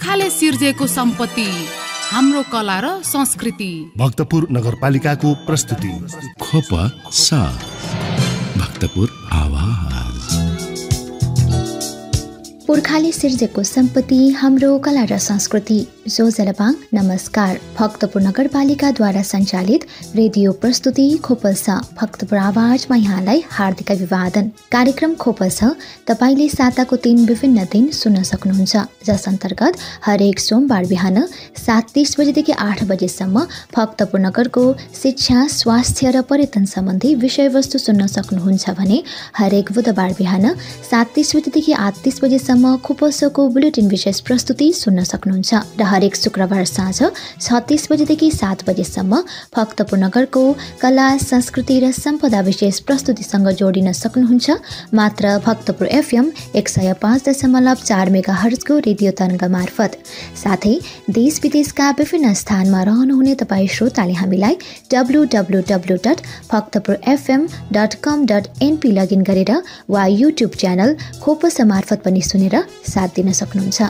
पुर्खाले सिर्जेको सम्पत्ति हाम्रो कला र संस्कृति। भक्तपुर नगरपालिकाको प्रस्तुति खोप साथ भक्तपुर आवाज। पुर्खाले सिर्जेको सम्पत्ति हाम्रो कला र संस्कृति। जोजलपाङ नमस्कार। भक्तपुर नगरपालिकाद्वारा सञ्चालित रेडियो प्रस्तुति खोपल्स भक्तपुर आवाजमा यहाँलाई हार्दिक अभिवादन। कार्यक्रम खोपल्स तपाईले साताको 3 विभिन्न दिन सुन्न सक्नुहुन्छ, जस अन्तर्गत हरेक सोमबार बिहान 7:30 बजेदेखि 8 बजेसम्म भक्तपुर नगरको शिक्षा, स्वास्थ्य र पर्यटन सम्बन्धी विषयवस्तु सुन्न सक्नुहुन्छ भने हरेक बुधबार बिहान 7:30 बजेदेखि 8:30 बजेसम्म खोपल्सको बुलेटिन विशेष प्रस्तुति सुन्न सक्नुहुन्छ र हरेक शुक्रबार साँझ 6:30 बजेदेखि 7 बजेसम्म भक्तपुर नगरको कला, संस्कृति र सम्पदा विशेष प्रस्तुतिसँग जोडिन सक्नुहुन्छ मात्र भक्तपुर FM 105.4 मेगाहर्जको रेडियो तरङ्ग मार्फत। साथै देश विदेशका विभिन्न स्थानमा रहनुहुने तपाईँ श्रोताले हामीलाई www.bhaktapurfm.com.np लगइन गरेर वा युट्युब च्यानल खोपल्स मार्फत पनि सुनेर साथ दिन सक्नुहुन्छ।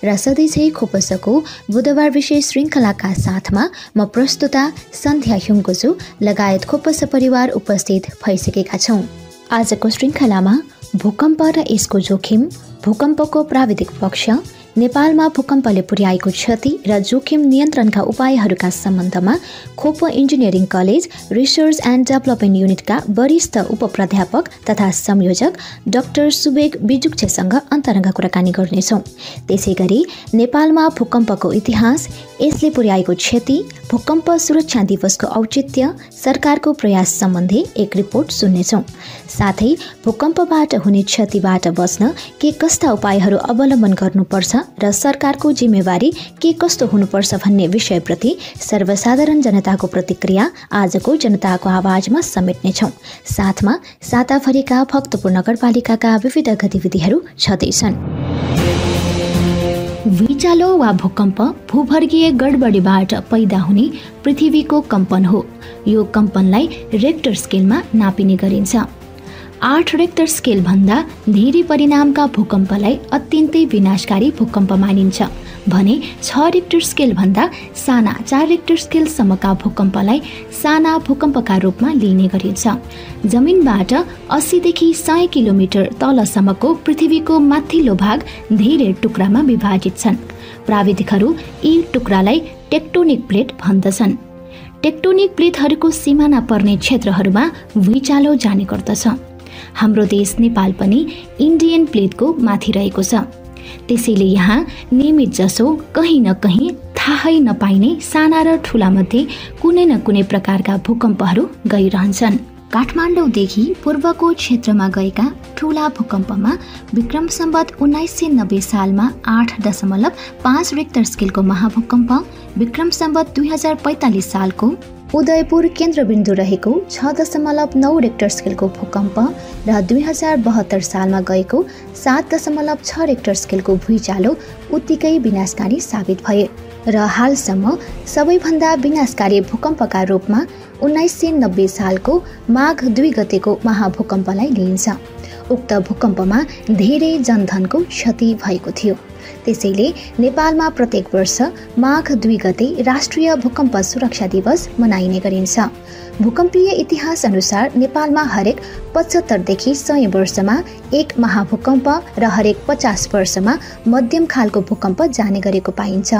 र सधैँझै खोपल्सको बुधबार विशेष श्रृङ्खलाका साथमा म प्रस्तुता सन्ध्या ह्युङ्गोजु लगायत खोपल्स परिवार उपस्थित भइसकेका छौँ। आजको श्रृङ्खलामा भूकम्प र यसको जोखिम, भूकम्पको प्राविधिक पक्ष, नेपालमा भूकम्पले पुर्याएको क्षति र जोखिम नियन्त्रणका उपायहरूका सम्बन्धमा Khwopa engineering college research and development युनिटका वरिष्ठ उपप्राध्यापक तथा संयोजक डाक्टर सुबेग बिजुक्छेसँग अन्तरङ्ग कुराकानी गर्नेछौँ। त्यसैगरी नेपालमा भूकम्पको इतिहास, यसले पुर्याएको क्षति, भूकम्प सुरक्षा दिवसको औचित्य, सरकारको प्रयास सम्बन्धी एक रिपोर्ट सुन्नेछौँ। साथै भूकम्पबाट हुने क्षतिबाट बच्न के कस्ता उपायहरू अवलम्बन गर्नुपर्छ र सरकारको जिम्मेवारी के कस्तो हुनुपर्छ भन्ने विषयप्रति सर्वसाधारण जनताको प्रतिक्रिया आजको जनताको आवाजमा समेट्नेछौँ। साथमा साताभरिका भक्तपुर नगरपालिकाका विविध गतिविधिहरू छँदैछन्। भुइँचालो वा भूकम्प भूवर्गीय गडबडीबाट पैदा हुने पृथ्वीको कम्पन हो। यो कम्पनलाई रेक्टर स्केलमा नापिने गरिन्छ। 8 रेक्टर स्केल भन्दा धेरै परिणामका भूकम्पलाई अत्यन्तै विनाशकारी भूकम्प मानिन्छ भने 6 रेक्टर स्केल भन्दा साना 4 रेक्टर स्केलसम्मका भूकम्पलाई साना भूकम्पका रूपमा लिइने गरिन्छ। जमिनबाट 80 देखि 100 किलोमिटर तलसम्मको पृथ्वीको माथिल्लो भाग धेरै टुक्रामा विभाजित छन्। प्राविधिकहरू यी टुक्रालाई टेक्टोनिक प्लेट भन्दछन्। टेक्टोनिक प्लेटहरूको सिमाना पर्ने क्षेत्रहरूमा भुइँचालो जाने गर्दछ। हाम्रो देश नेपाल पनि इन्डियन प्लेटको माथि रहेको छ। त्यसैले यहाँ नियमित जसो कहीँ न कहीँ थाहै नपाइने साना र ठुला मध्ये कुनै न कुनै प्रकारका भूकम्पहरू गइरहन्छन्। काठमाडौँदेखि पूर्वको क्षेत्रमा गएका ठुला भूकम्पमा विक्रम सम्वत 1990 सालमा 8.5 रेक्टर स्केलको महाभूकम्प, विक्रम सम्वत 2045 सालको उदयपुर केन्द्रबिन्दु रहेको 6.9 रेक्टर स्केलको भूकम्प र 2072 सालमा गएको 7.6 रेक्टर स्केलको भुइँचालो उत्तिकै विनाशकारी साबित भए र हालसम्म सबैभन्दा विनाशकारी भूकम्पका रूपमा 1990 सालको माघ 2 गतेको महाभूकम्पलाई लिइन्छ। उक्त भूकम्पमा धेरै जनधनको क्षति भएको थियो। त्यसैले नेपालमा प्रत्येक वर्ष माघ 2 गते राष्ट्रिय भूकम्प सुरक्षा दिवस मनाइने गरिन्छ। भूकम्पीय इतिहास अनुसार नेपालमा हरेक 75 देखि 100 वर्षमा एक महाभूकम्प र हरेक 50 वर्षमा मध्यम खालको भूकम्प जाने गरेको पाइन्छ।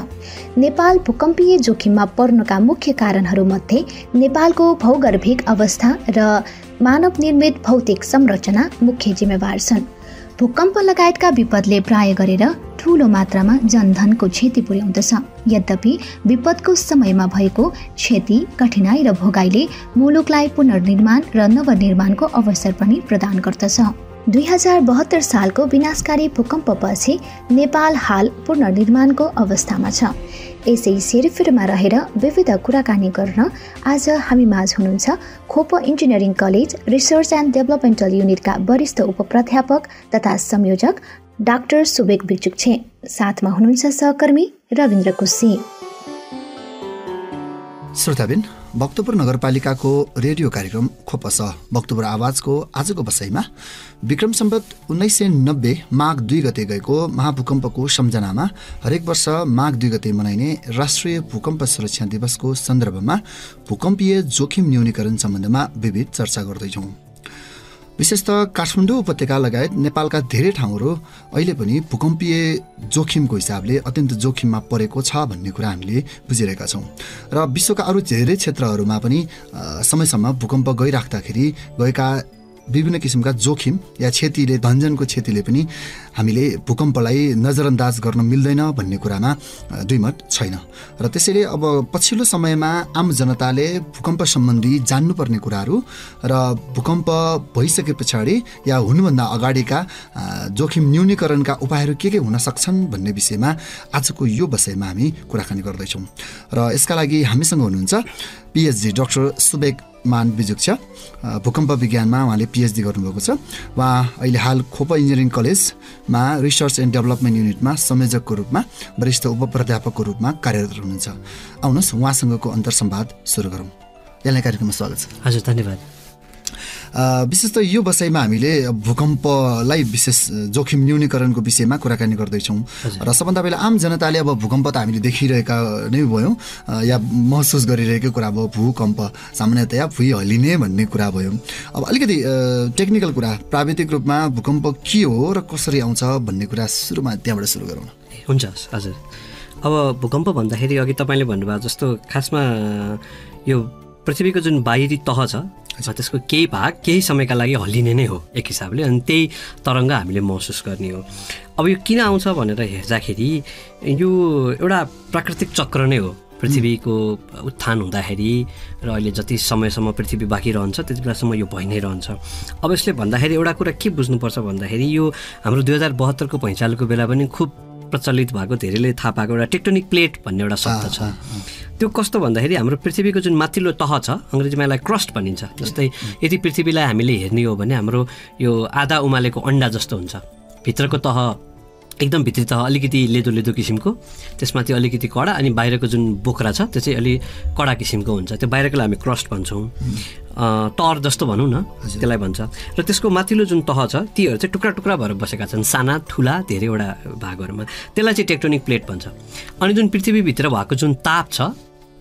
नेपाल भूकम्पीय जोखिममा पर्नका मुख्य कारणहरूमध्ये नेपालको भौगर्भिक अवस्था र मानव निर्मित भौतिक संरचना मुख्य जिम्मेवार छन्। भूकम्प लगायतका विपदले प्राय गरेर ठूलो मात्रामा जनधनको क्षति पुर्याउँदछ। यद्यपि विपदको समयमा भएको क्षति, कठिनाई र भोगाइले मुलुकलाई पुनर्निर्माण र नवनिर्माणको अवसर पनि प्रदान गर्दछ। 2072 सालको विनाशकारी भूकम्पपछि नेपाल हाल पुनर्निर्माणको अवस्थामा छ। यसै सेरोफेरोमा रहेर विविध कुराकानी गर्न आज हामी माझ हुनुहुन्छ Khwopa engineering college research and developmental युनिटका वरिष्ठ उपप्राध्यापक तथा संयोजक डाक्टर सुबेग बिजुक्छे। साथमा हुनुहुन्छ सहकर्मी रविन्द्र कुसी। श्रोताबिन, भक्तपुर नगरपालिकाको रेडियो कार्यक्रम खोपस भक्तपुर आवाजको आजको बसाइमा विक्रम सम्वत 1990 माघ 2 गते गएको महाभूकम्पको सम्झनामा हरेक वर्ष माघ 2 गते मनाइने राष्ट्रिय भूकम्प सुरक्षा दिवसको सन्दर्भमा भूकम्पीय जोखिम न्यूनीकरण सम्बन्धमा विविध चर्चा गर्दैछौँ। विशेषतः काठमाडौँ उपत्यका लगायत नेपालका धेरै ठाउँहरू अहिले पनि भूकम्पीय जोखिमको हिसाबले अत्यन्त जोखिममा परेको छ भन्ने कुरा हामीले बुझिरहेका छौँ र विश्वका अरू धेरै क्षेत्रहरूमा पनि समयसम्म भूकम्प गइराख्दाखेरि गएका विभिन्न किसिमका जोखिम या क्षतिले धनजनको क्षतिले पनि हामीले भूकम्पलाई नजरअन्दाज गर्न मिल्दैन भन्ने कुरामा दुईमत छैन र त्यसैले अब पछिल्लो समयमा आम जनताले भूकम्प सम्बन्धी जान्नुपर्ने कुराहरू र भूकम्प भइसके पछाडि या हुनुभन्दा अगाडिका जोखिम न्यूनीकरणका उपायहरू के हुन सक्छन् भन्ने विषयमा आजको यो बसाइमा हामी कुराकानी गर्दैछौँ र यसका लागि हामीसँग हुनुहुन्छ पिएचडी डाक्टर सुबेक मान बिजुक्छ। भूकम्प विज्ञानमा उहाँले पिएचडी गर्नुभएको छ। उहाँ अहिले हाल खोप इन्जिनियरिङ कलेजमा रिसर्च एन्ड डेभलपमेन्ट युनिटमा संयोजकको रूपमा वरिष्ठ उपप्राध्यापकको रूपमा कार्यरत हुनुहुन्छ। आउनुहोस् उहाँसँगको अन्तर्संवाद सुरु गरौँ। यहाँलाई कार्यक्रममा स्वागत छ। हजुर, धन्यवाद। विशेष त यो बसाइमा हामीले भूकम्पलाई विशेष जोखिम न्यूनीकरणको विषयमा कुराकानी गर्दैछौँ र सबभन्दा पहिला आम जनताले अब भूकम्प त हामीले देखिरहेका नै भयौँ या महसुस गरिरहेको कुरा भयो। भूकम्प सामान्यतया भुइँहल्लिने भन्ने कुरा भयो। अब अलिकति टेक्निकल कुरा, प्राविधिक रूपमा भूकम्प के हो र कसरी आउँछ भन्ने कुरा सुरुमा त्यहाँबाट सुरु गरौँ। हुन्छ। हजुर, अब भूकम्प भन्दाखेरि अघि तपाईँले भन्नुभयो जस्तो खासमा यो पृथ्वीको जुन बाहिरी तह छ त्यसको केही भाग केही समयका लागि हल्लिने नै हो एक हिसाबले, अनि त्यही तरङ्ग हामीले महसुस गर्ने हो। अब यो किन आउँछ भनेर हेर्दाखेरि यो एउटा प्राकृतिक चक्र नै हो। पृथ्वीको उत्थान हुँदाखेरि र अहिले जति समयसम्म पृथ्वी बाँकी रहन्छ त्यति बेलासम्म यो भइ नै रहन्छ। अब यसले भन्दाखेरि एउटा कुरा के बुझ्नुपर्छ भन्दाखेरि यो हाम्रो 2072 को भुइँचालोको बेला पनि खुब प्रचलित भएको, धेरैले थाहा पाएको एउटा टेक्टोनिक प्लेट भन्ने एउटा शब्द छ। त्यो कस्तो भन्दाखेरि हाम्रो पृथ्वीको जुन माथिल्लो तह छ, अङ्ग्रेजीमा यसलाई क्रस्ट भनिन्छ। जस्तै यदि पृथ्वीलाई हामीले हेर्ने हो भने हाम्रो यो आधा उमालेको अन्डा जस्तो हुन्छ। भित्रको तह एकदम भित्री तह अलिकति लेदो लेदो किसिमको, त्यसमाथि अलिकति कडा, अनि बाहिरको जुन बोक्रा छ त्यो चाहिँ अलि कडा किसिमको हुन्छ। त्यो बाहिरकोलाई हामी क्रस्ट भन्छौँ, तर जस्तो भनौँ न त्यसलाई भन्छ। र त्यसको माथिल्लो जुन तह छ तीहरू चाहिँ टुक्रा टुक्रा भएर बसेका छन्, साना ठुला धेरैवटा भागहरूमा। त्यसलाई चाहिँ टेक्टोनिक प्लेट भन्छ। अनि जुन पृथ्वीभित्र भएको जुन ताप छ,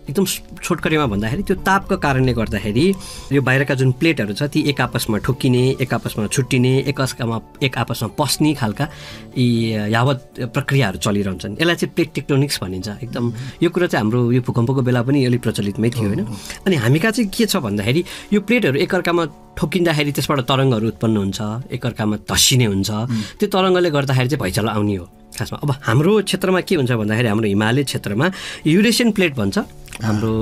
एकदम छोटकरीमा भन्दाखेरि त्यो तापको कारणले गर्दाखेरि यो बाहिरका जुन प्लेटहरू छ ती एक आपसमा ठोक्किने, एक आपसमा छुट्टिने, एक आपसमा पस्ने खालका यी यावत प्रक्रियाहरू चलिरहन्छन्। यसलाई चाहिँ प्लेट टेक्टोनिक्स भनिन्छ। एकदम यो कुरा चाहिँ हाम्रो यो भूकम्पको बेला पनि अलिक प्रचलितमै थियो होइन। अनि हामी कहाँ चाहिँ के छ भन्दाखेरि यो प्लेटहरू एकअर्कामा ठोकिँदाखेरि त्यसबाट तरङ्गहरू उत्पन्न हुन्छ, एकअर्कामा धस्सिने हुन्छ। त्यो तरङ्गले गर्दाखेरि चाहिँ भुइँचालो आउने हो खासमा। अब हाम्रो क्षेत्रमा के हुन्छ भन्दाखेरि हाम्रो हिमालय क्षेत्रमा युरेसियन प्लेट भन्छ। हाम्रो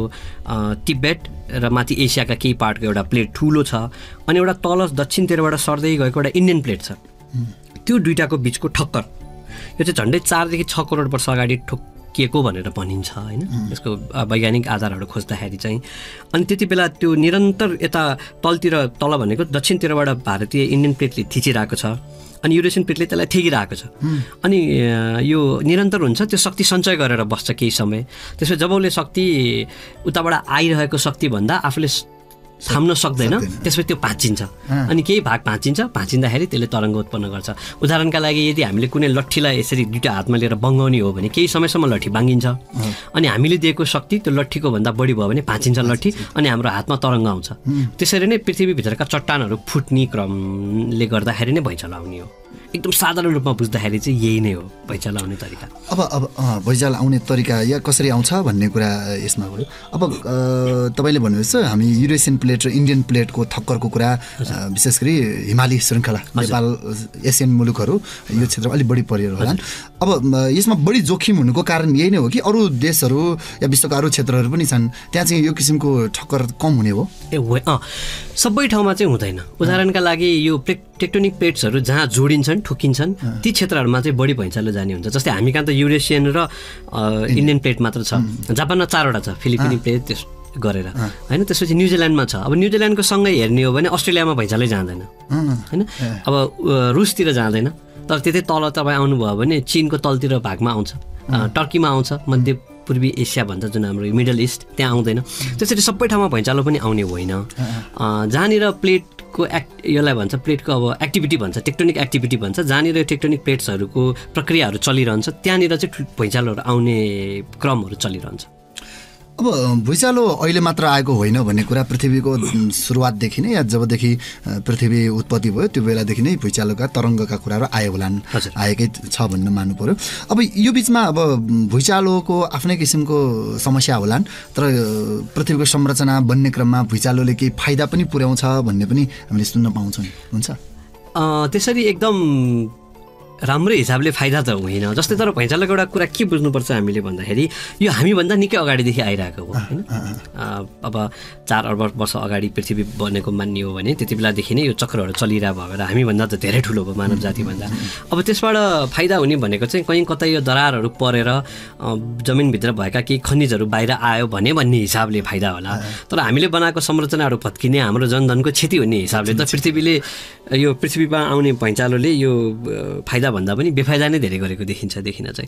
तिब्बत र माथि एसियाका केही पार्टको एउटा प्लेट ठुलो छ, अनि एउटा तल दक्षिणतिरबाट सर्दै गएको एउटा इन्डियन प्लेट छ। त्यो दुईटाको बिचको ठक्कर यो चाहिँ झन्डै 4 देखि 6 करोड वर्ष अगाडि ठोकिएको भनेर भनिन्छ होइन। यसको वैज्ञानिक आधारहरू खोज्दाखेरि चाहिँ अनि त्यति बेला त्यो निरन्तर यता तल भनेको दक्षिणतिरबाट भारतीय इन्डियन प्लेटले थिचिरहेको छ, अनि युरेसियन प्लेटले त्यसलाई ठेकिरहेको छ। अनि यो निरन्तर हुन्छ, त्यो शक्ति सञ्चय गरेर बस्छ केही समय। त्यसपछि जब उसले शक्ति उताबाट आइरहेको शक्ति भन्दा आफूले थाम्न सक्दैन, त्यसपछि त्यो भाँचिन्छ। अनि केही भाग भाँचिँदाखेरि त्यसले तरङ्ग उत्पन्न गर्छ। उदाहरणका लागि यदि हामीले कुनै लट्ठीलाई यसरी दुईटा हातमा लिएर बङ्गाउने हो भने केही समयसम्म लट्ठी बाङ्गिन्छ, अनि हामीले दिएको शक्ति त्यो लट्ठीको भन्दा बढी भयो भने भाँचिन्छ लट्ठी, अनि हाम्रो हातमा तरङ्ग आउँछ। त्यसरी नै पृथ्वीभित्रका चट्टानहरू फुट्ने क्रमले गर्दाखेरि नै भुइँचालो आउने हो। एकदम साधारण रूपमा बुझ्दाखेरि चाहिँ यही नै हो भुइँचालो आउने तरिका। अब भुइँचालो आउने तरिका या कसरी आउँछ भन्ने कुरा यसमा भयो। अब तपाईँले भन्नुहोस् हामी युरेसियन प्लेट र इन्डियन प्लेटको थक्करको कुरा विशेष गरी हिमाली श्रृङ्खला नेपाल एसियन मुलुकहरू यो क्षेत्रमा अलिक बढी परिरहेको होला। अब यसमा बढी जोखिम हुनुको कारण यही नै हो कि अरू देशहरू या विश्वका अरू क्षेत्रहरू पनि छन् त्यहाँ चाहिँ यो किसिमको ठक्कर कम हुने हो? सबै ठाउँमा चाहिँ हुँदैन। उदाहरणका लागि यो टेक्टोनिक प्लेट्सहरू जहाँ जोडिन्छन् ठोकिन्छन् ती क्षेत्रहरूमा चाहिँ बढी भुइँचालो जाने हुन्छ। जस्तै हामी कहाँ त युरेसियन र इन्डियन प्लेट मात्र छ, जापानमा 4वटा छ, फिलिपिनी प्लेट त्यस गरेर होइन। त्यसपछि न्युजिल्यान्डमा छ। अब न्युजिल्यान्डको सँगै हेर्ने हो भने अस्ट्रेलियामा भुइँचालै जाँदैन होइन। अब रुसतिर जाँदैन, तर त्यतै तल तपाईँ आउनुभयो भने चिनको तलतिर भागमा आउँछ, टर्कीमा आउँछ, मध्य पूर्वी एसिया भन्छ जुन हाम्रो मिडल इस्ट त्यहाँ आउँदैन। त्यसरी सबै ठाउँमा भुइँचालो पनि आउने होइन। जहाँनिर प्लेटको यसलाई भन्छ प्लेटको अब एक्टिभिटी भन्छ, टेक्टोनिक एक्टिभिटी भन्छ, जहाँनिर टेक्टोनिक प्लेट्सहरूको प्रक्रियाहरू चलिरहन्छ त्यहाँनिर चाहिँ भुइँचालोहरू आउने क्रमहरू चलिरहन्छ। अब भुइँचालो अहिले मात्र आएको होइन भन्ने कुरा पृथ्वीको सुरुवातदेखि नै या जबदेखि पृथ्वी उत्पत्ति भयो त्यो बेलादेखि नै भुइँचालोका तरङ्गका कुराहरू आए होलान्, आएकै छ भन्न मान्नु पर्यो। अब यो बिचमा अब भुइँचालोको आफ्नै किसिमको समस्या होलान्, तर पृथ्वीको संरचना बन्ने क्रममा भुइँचालोले केही फाइदा पनि पुर्याउँछ भन्ने पनि हामीले सुन्न पाउँछौँ, हुन्छ? त्यसरी एकदम राम्रै हिसाबले फाइदा त होइन जस्तै। तर भुइँचालोको एउटा कुरा के बुझ्नुपर्छ हामीले भन्दाखेरि यो हामीभन्दा निकै अगाडिदेखि आइरहेको हो होइन। अब 4 अर्ब वर्ष अगाडि पृथ्वी बनेको मानियो भने त्यति बेलादेखि नै यो चक्रहरू चलिरहेको भएर हामीभन्दा त धेरै ठुलो भयो मानव जातिभन्दा। अब त्यसबाट फाइदा हुने भनेको चाहिँ कहीँ कतै यो दरारहरू परेर जमिनभित्र भएका केही खनिजहरू बाहिर आयो भन्ने हिसाबले फाइदा होला। तर हामीले बनाएको संरचनाहरू भत्किने, हाम्रो जनधनको क्षति हुने हिसाबले त यो पृथ्वीमा आउने भुइँचालोले यो फाइदा भन्दा पनि बेफाइदा नै धेरै गरेको देखिन चाहिँ।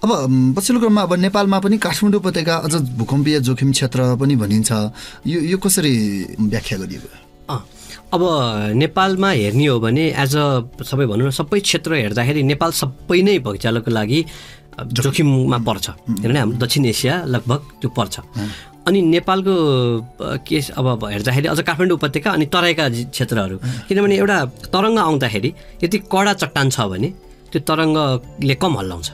अब पछिल्लो क्रममा अब नेपालमा पनि काठमाडौँ उपत्यका अझ भूकम्पीय जोखिम क्षेत्र पनि भनिन्छ, यो कसरी व्याख्या गरिएको? अब नेपालमा हेर्ने हो भने एज अ सबै भनौँ न सबै क्षेत्र हेर्दाखेरि नेपाल सबै नै भुइँचालोको लागि जोखिममा पर्छ, किनभने हाम्रो दक्षिण एसिया लगभग त्यो पर्छ। अनि नेपालको केस अब हेर्दाखेरि अझ काठमाडौँ उपत्यका अनि तराईका क्षेत्रहरू, किनभने एउटा तरङ्ग आउँदाखेरि यदि कडा चट्टान छ भने त्यो तरङ्गले कम हल्लाउँछ,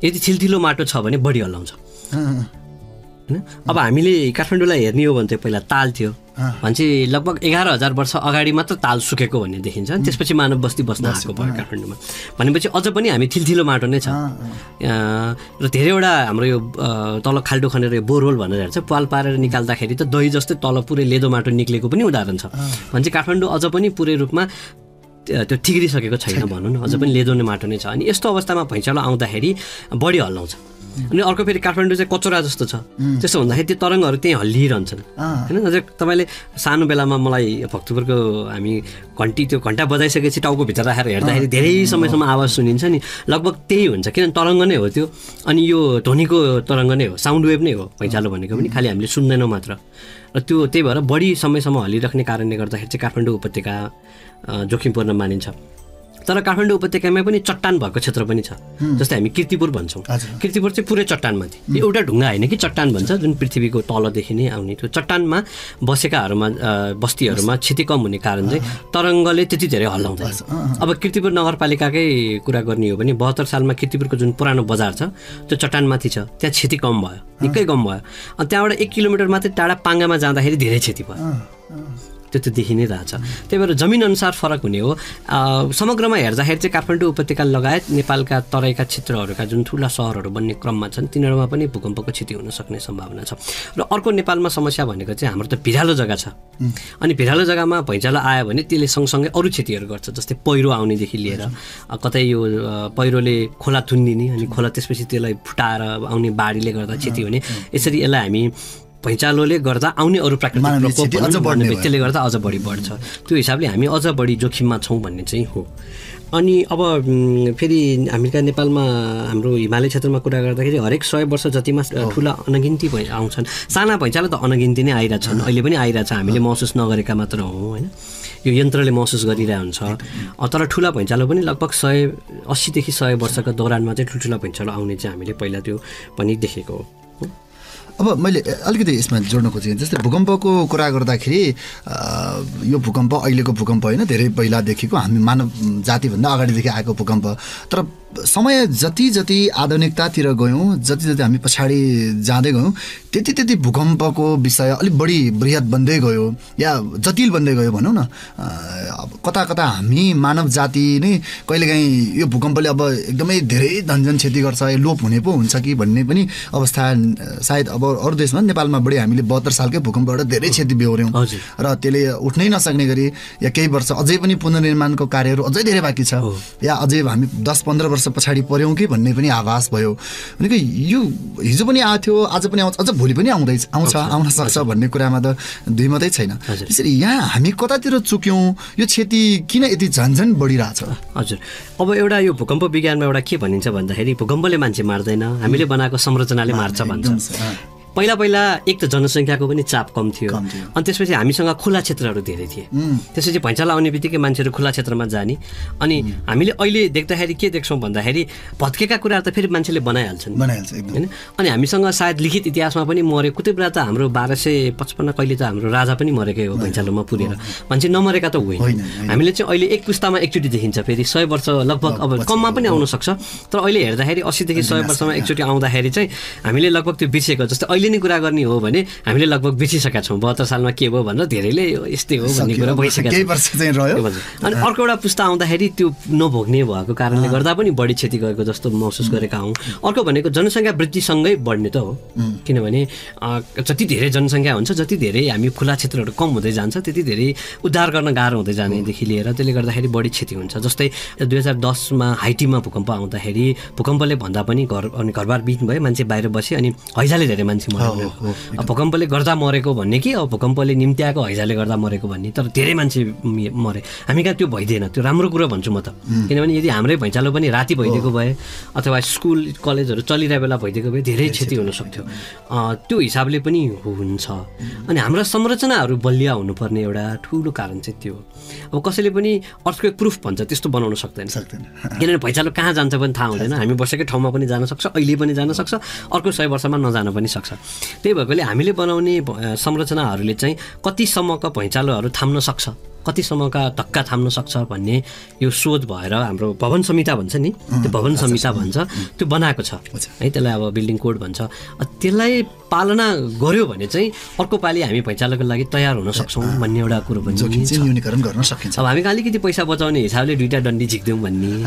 यदि छिलथिलो माटो छ भने बढी हल्लाउँछ होइन। अब हामीले काठमाडौँलाई हेर्ने हो भने चाहिँ पहिला ताल थियो भन्छ, लगभग 11,000 वर्ष अगाडि मात्र ताल सुकेको भन्ने देखिन्छ। त्यसपछि मानव बस्ती बस्न आएको भयो काठमाडौँमा भनेपछि अझ पनि हामी थिलथिलो माटो नै छ। र धेरैवटा हाम्रो यो तल खाल्डो खनेर यो बोरहोल भनेर हेर्छ, पाल पारेर निकाल्दाखेरि त दही जस्तै तल पुरै लेदो माटो निक्लेको पनि उदाहरण छ। भन्छ काठमाडौँ अझ पनि पुरै रूपमा त्यो ठिग्रिसकेको छैन भनौँ न, अझ पनि लेदो नै माटो नै छ। अनि यस्तो अवस्थामा भुइँचालो आउँदाखेरि बढी हल्लाउँछ। अनि अर्को फेरि काठमाडौँ चाहिँ कचौरा जस्तो छ, त्यसो भन्दाखेरि त्यो तरङ्गहरू त्यहीँ हल्लिरहन्छन् होइन। अझै तपाईँले सानो बेलामा मलाई भक्तपुरको हामी त्यो घन्टा बजाइसकेपछि टाउको भित्र राखेर हेर्दाखेरि धेरै समयसम्म आवाज सुनिन्छ नि, लगभग त्यही हुन्छ, किनभने तरङ्ग नै हो त्यो। अनि यो ध्वनिको तरङ्ग नै हो, साउन्ड वेभ नै हो भुइँचालो भनेको पनि, खालि हामीले सुन्दैनौँ मात्र। र त्यही भएर बढी समयसम्म हल्लिराख्ने कारणले गर्दाखेरि चाहिँ काठमाडौँ उपत्यका जोखिमपूर्ण मानिन्छ। तर काठमाडौँ उपत्यकामा पनि चट्टान भएको क्षेत्र पनि छ, जस्तै हामी कीर्तिपुर भन्छौँ। कीर्तिपुर चाहिँ पुरै चट्टानमाथि, एउटा ढुङ्गा होइन कि चट्टान भन्छ, जुन पृथ्वीको तलदेखि नै आउने त्यो चट्टानमा बसेकाहरूमा बस्तीहरूमा क्षति कम हुने कारण चाहिँ तरङ्गले त्यति धेरै हल्लाउँदैन। अब कीर्तिपुर नगरपालिकाकै कुरा गर्ने हो भने 72 सालमा कीर्तिपुरको जुन पुरानो बजार छ त्यो चट्टानमाथि छ, त्यहाँ क्षति कम भयो, निकै कम भयो। अनि त्यहाँबाट 1 किलोमिटर मात्रै टाढा पाङ्गामा जाँदाखेरि धेरै क्षति भयो, त्यो देखि नै रहेछ। त्यही भएर जमिन अनुसार फरक हुने हो। समग्रमा हेर्दाखेरि चाहिँ काठमाडौँ उपत्यका लगायत नेपालका तराईका क्षेत्रहरूका जुन ठुला सहरहरू बन्ने क्रममा छन् तिनीहरूमा पनि भूकम्पको क्षति हुन सक्ने सम्भावना छ। र अर्को नेपालमा समस्या भनेको चाहिँ हाम्रो त भिरालो जग्गा छ, अनि भिरालो जग्गामा भुइँचालो आयो भने त्यसले सँगसँगै अरू क्षतिहरू गर्छ, जस्तै पहिरो आउनेदेखि लिएर कतै यो पहिरोले खोला थुनिदिने, अनि खोला त्यसपछि त्यसलाई फुटाएर आउने बाढीले गर्दा क्षति हुने, यसरी यसलाई हामी भुइँचालोले गर्दा आउने अरू प्राकृतिक प्रकोप त्यसले गर्दा अझ बढी बढ्छ। त्यो हिसाबले हामी अझ बढी जोखिममा छौँ भन्ने चाहिँ हो। अनि अब फेरि हामीका नेपालमा हाम्रो हिमालय क्षेत्रमा कुरा गर्दाखेरि हरेक 100 वर्ष जतिमा ठुला अनगिन्ती आउँछन्। साना भुइँचालो त अनगिन्ती नै आइरहेछन्, अहिले पनि आइरहेछ, हामीले महसुस नगरेका मात्र हौँ होइन, यो यन्त्रले महसुस गरिरहेको हुन्छ। तर ठुला भुइँचालो पनि लगभग 180 देखि 100 वर्षको दौरानमा चाहिँ ठुल्ठुला भुइँचालो आउने चाहिँ हामीले पहिला त्यो पनि देखेको हो। अब मैले अलिकति यसमा जोड्न खोजेँ, जस्तै भूकम्पको कुरा गर्दाखेरि यो भूकम्प अहिलेको भूकम्प होइन, धेरै पहिलादेखिको हामी मानव जातिभन्दा अगाडिदेखि आएको भूकम्प। तर समय जति जति आधुनिकतातिर गयौँ, जति जति हामी पछाडि जाँदै गयौँ, त्यति त्यति भूकम्पको विषय अलिक बढी बृहत बन्दै गयो या जटिल बन्दै गयो भनौँ न। कता कता हामी मानव जाति नै कहिलेकाहीँ यो भूकम्पले अब एकदमै धेरै धनजन क्षति गर्छ, लोप हुने पो हुन्छ कि भन्ने पनि अवस्था सायद अब अरू देशमा, नेपालमा बढी हामीले 72 सालकै भूकम्पबाट धेरै क्षति बेहोऱ्यौँ र त्यसले उठ्नै नसक्ने गरी या केही वर्ष अझै पनि पुनर्निर्माणको कार्यहरू अझै धेरै बाँकी छ, या अझै हामी 10-15 वर्ष पछाडि पर्यौँ कि भन्ने पनि आभास भयो। भनेको यो हिजो पनि आएको थियो, आज पनि आउँछ, अझ भोलि पनि आउन सक्छ भन्ने कुरामा त दुई मात्रै छैन। त्यसरी यहाँ हामी कतातिर चुक्यौँ, यो क्षति किन यति झन्झन बढिरहेछ? हजुर, अब एउटा यो भूकम्प विज्ञानमा एउटा के भनिन्छ भन्दाखेरि भूकम्पले मान्छे मार्दैन, हामीले बनाएको संरचनाले मार्छ भन्छ। पहिला एक त जनसङ्ख्याको पनि चाप कम थियो, अनि त्यसपछि हामीसँग खुला क्षेत्रहरू धेरै थिए। त्यसपछि भैँचालो आउने बित्तिकै मान्छेहरू खुला क्षेत्रमा जाने, अनि हामीले अहिले देख्दाखेरि के देख्छौँ भन्दाखेरि भत्केका कुराहरू त फेरि मान्छेले बनाइहाल्छन् होइन। अनि हामीसँग सायद लिखित इतिहासमा पनि मरे कति बेला त हाम्रो 1255 कहिले त हाम्रो राजा पनि मरेकै हो भैँचालोमा पुरेर, मान्छे नमरेका त होइन। हामीले चाहिँ अहिले एक पुस्तामा एकचोटि देखिन्छ, फेरि 100 वर्ष लगभग अब कममा पनि आउन सक्छ, तर अहिले हेर्दाखेरि 80 देखि 100 वर्षमा एकचोटि आउँदाखेरि चाहिँ हामीले लगभग त्यो बिर्सेको जस्तै अहिले नै कुरा गर्ने हो भने हामीले लगभग बिर्सिसकेका छौँ। 72 सालमा के भयो भनेर धेरैले यस्तै हो भन्ने कुरा भइसकेको छ। अनि अर्को एउटा पुस्ता आउँदाखेरि त्यो नभोग्ने भएको कारणले गर्दा पनि बढी क्षति गएको जस्तो महसुस गरेका हौँ। अर्को भनेको जनसङ्ख्या वृद्धिसँगै बढ्ने त हो, किनभने जति धेरै जनसङ्ख्या हुन्छ जति धेरै हामी खुला क्षेत्रहरू कम हुँदै जान्छ त्यति धेरै उद्धार गर्न गाह्रो हुँदै जानेदेखि लिएर त्यसले गर्दाखेरि बढी क्षति हुन्छ। जस्तै 2010मा हाइटीमा भूकम्प आउँदाखेरि भूकम्पले भन्दा पनि घरबार बिन भयो, मान्छे बाहिर बसे, अनि हैजाले धेरै मान्छे मऱ्यो। भूकम्पले गर्दा मरेको भन्ने कि अब भूकम्पले निम्त्याएको हैजाले गर्दा मरेको भन्ने, तर धेरै मान्छे मरे। हामी कहाँ त्यो भइदिएन, त्यो राम्रो कुरो भन्छु म त। किनभने यदि हाम्रै भैँचालो पनि राति भइदिएको भए अथवा स्कुल कलेजहरू चलिरहेको बेला भइदिएको भए धेरै क्षति हुन सक्थ्यो। त्यो हिसाबले पनि हुन्छ। अनि हाम्रा संरचनाहरू बलिया हुनुपर्ने एउटा ठुलो कारण चाहिँ त्यो हो। अब कसैले पनि अर्थक्वेक प्रुफ भन्छ, त्यस्तो बनाउन सक्दैन, किनभने भैँचालो कहाँ जान्छ पनि थाहा हुँदैन। हामी बसेकै ठाउँमा पनि जान सक्छ, अहिले पनि जान सक्छ, अर्को 100 वर्षमा नजान पनि सक्छ। त्यही भएकोले हामीले बनाउने संरचनाहरूले चाहिँ कतिसम्मका भैँचालोहरू थाम्न सक्छ, कतिसम्मका धक्का थाम्न सक्छ भन्ने यो शोध भएर हाम्रो भवन संहिता भन्छ नि, त्यो भवन संहिता भन्छ, त्यो बनाएको छ है। त्यसलाई अब बिल्डिङ कोड भन्छ। त्यसलाई पालना गर्यो भने चाहिँ अर्को पालि हामी भैँचालोको लागि तयार हुन सक्छौँ भन्ने एउटा कुरो पनि न्यूनीकरण गर्न सकिन्छ। अब हामी अलिकति पैसा बचाउने हिसाबले 2टा डन्डी झिक्दिउँ भन्ने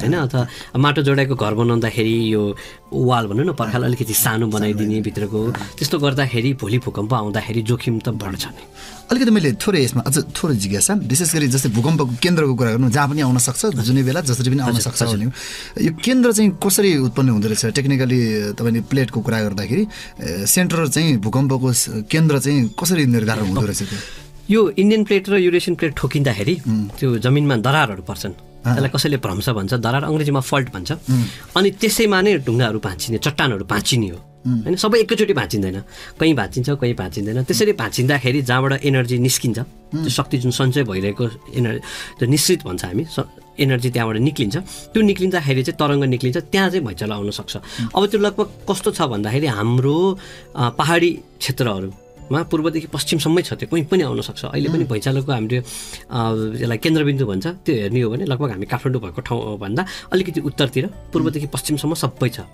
होइन, अथवा माटो जोडाएको घर बनाउँदाखेरि यो वाल भनौँ न पर्खाल अलिकति सानो बनाइदिने भित्रको, त्यस्तो गर्दाखेरि भोलि भूकम्प आउँदाखेरि जोखिम त बढ्छ नै। अलिकति मैले थोरै यसमा अझ थोरै जिज्ञासा, विशेष गरी जस्तै भूकम्पको केन्द्रको कुरा गर्नु, जहाँ पनि आउन सक्छ, जुनै बेला जसरी पनि आउन सक्छ भन्ने, यो केन्द्र चाहिँ कसरी उत्पन्न हुँदो रहेछ? टेक्निकली तपाईँले प्लेटको कुरा गर्दाखेरि सेन्टर चाहिँ भूकम्पको केन्द्र चाहिँ कसरी निर्धारण हुँदो रहेछ? यो इन्डियन प्लेट र युरेसियन प्लेट ठोकिँदाखेरि त्यो जमिनमा दरारहरू पर्छन्, त्यसलाई कसैले भ्रंश भन्छ, दरार अङ्ग्रेजीमा फल्ट भन्छ। अनि त्यसैमा नै ढुङ्गाहरू भाँचिने, चट्टानहरू भाँचिने हो होइन, सबै एकैचोटि भाँचिँदैन, कहीँ भाँचिन्छ कहीँ भाँचिँदैन। त्यसरी भाँचिँदाखेरि जहाँबाट एनर्जी निस्किन्छ, त्यो शक्ति जुन सञ्चय भइरहेको त्यो निश्चित भन्छ हामी, एनर्जी त्यहाँबाट निक्लिन्छ। त्यो निक्लिँदाखेरि चाहिँ तरङ्ग निक्लिन्छ, त्यहाँ चाहिँ भैँचालो आउन सक्छ। अब त्यो लगभग कस्तो छ भन्दाखेरि हाम्रो पहाडी क्षेत्रहरूमा पूर्वदेखि पश्चिमसम्मै छ, त्यो कहीँ पनि आउन सक्छ। अहिले पनि भैँचालोको हामीले यसलाई केन्द्रबिन्दु भन्छ, त्यो हेर्ने हो भने लगभग हामी काठमाडौँ भएको ठाउँभन्दा अलिकति उत्तरतिर पूर्वदेखि पश्चिमसम्म सबै छ।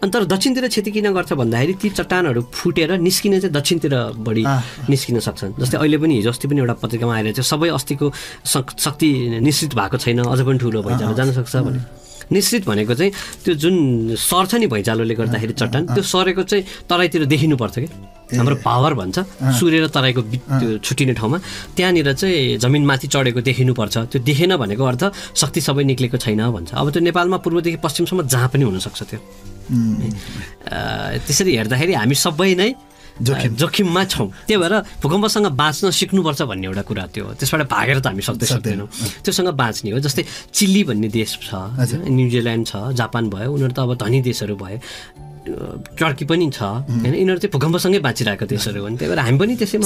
अनि तर दक्षिणतिर क्षति किन गर्छ भन्दाखेरि ती चट्टानहरू फुटेर निस्किने चाहिँ दक्षिणतिर बढी निस्किन सक्छन्। जस्तै अहिले पनि हिजो अस्ति पनि एउटा पत्रिकामा आएर चाहिँ सबै अस्तिको शक्ति निश्चित भएको छैन, अझ पनि ठुलो भैँचालो जान सक्छ भने। निश्चित भनेको चाहिँ त्यो जुन सर्छ नि भैँचालोले गर्दाखेरि चट्टान, त्यो सरेको चाहिँ तराईतिर देखिनु पर्छ कि, हाम्रो पावर भन्छ, सूर्य र तराईको त्यो छुट्टिने ठाउँमा त्यहाँनिर चाहिँ जमिनमाथि चढेको देखिनुपर्छ। त्यो देखेन भनेको अर्थ शक्ति सबै निक्लेको छैन भन्छ। अब त्यो नेपालमा पूर्वदेखि पश्चिमसम्म जहाँ पनि हुनसक्छ त्यो। त्यसरी हेर्दाखेरि हामी सबै नै जोखिममा छौँ। त्यही भएर भूकम्पसँग बाँच्न सिक्नुपर्छ भन्ने एउटा कुरा त्यो हो। त्यसबाट भागेर त हामी सक्दैनौँ, त्योसँग बाँच्ने हो। जस्तै चिली भन्ने देश छ, न्युजिल्यान्ड छ, जापान भयो, उनीहरू त अब धनी देशहरू भए, टर्की पनि छ होइन, यिनीहरू चाहिँ भूकम्पसँगै बाँचिरहेको देशहरू हो। त्यही भएर हामी पनि त्यसैमा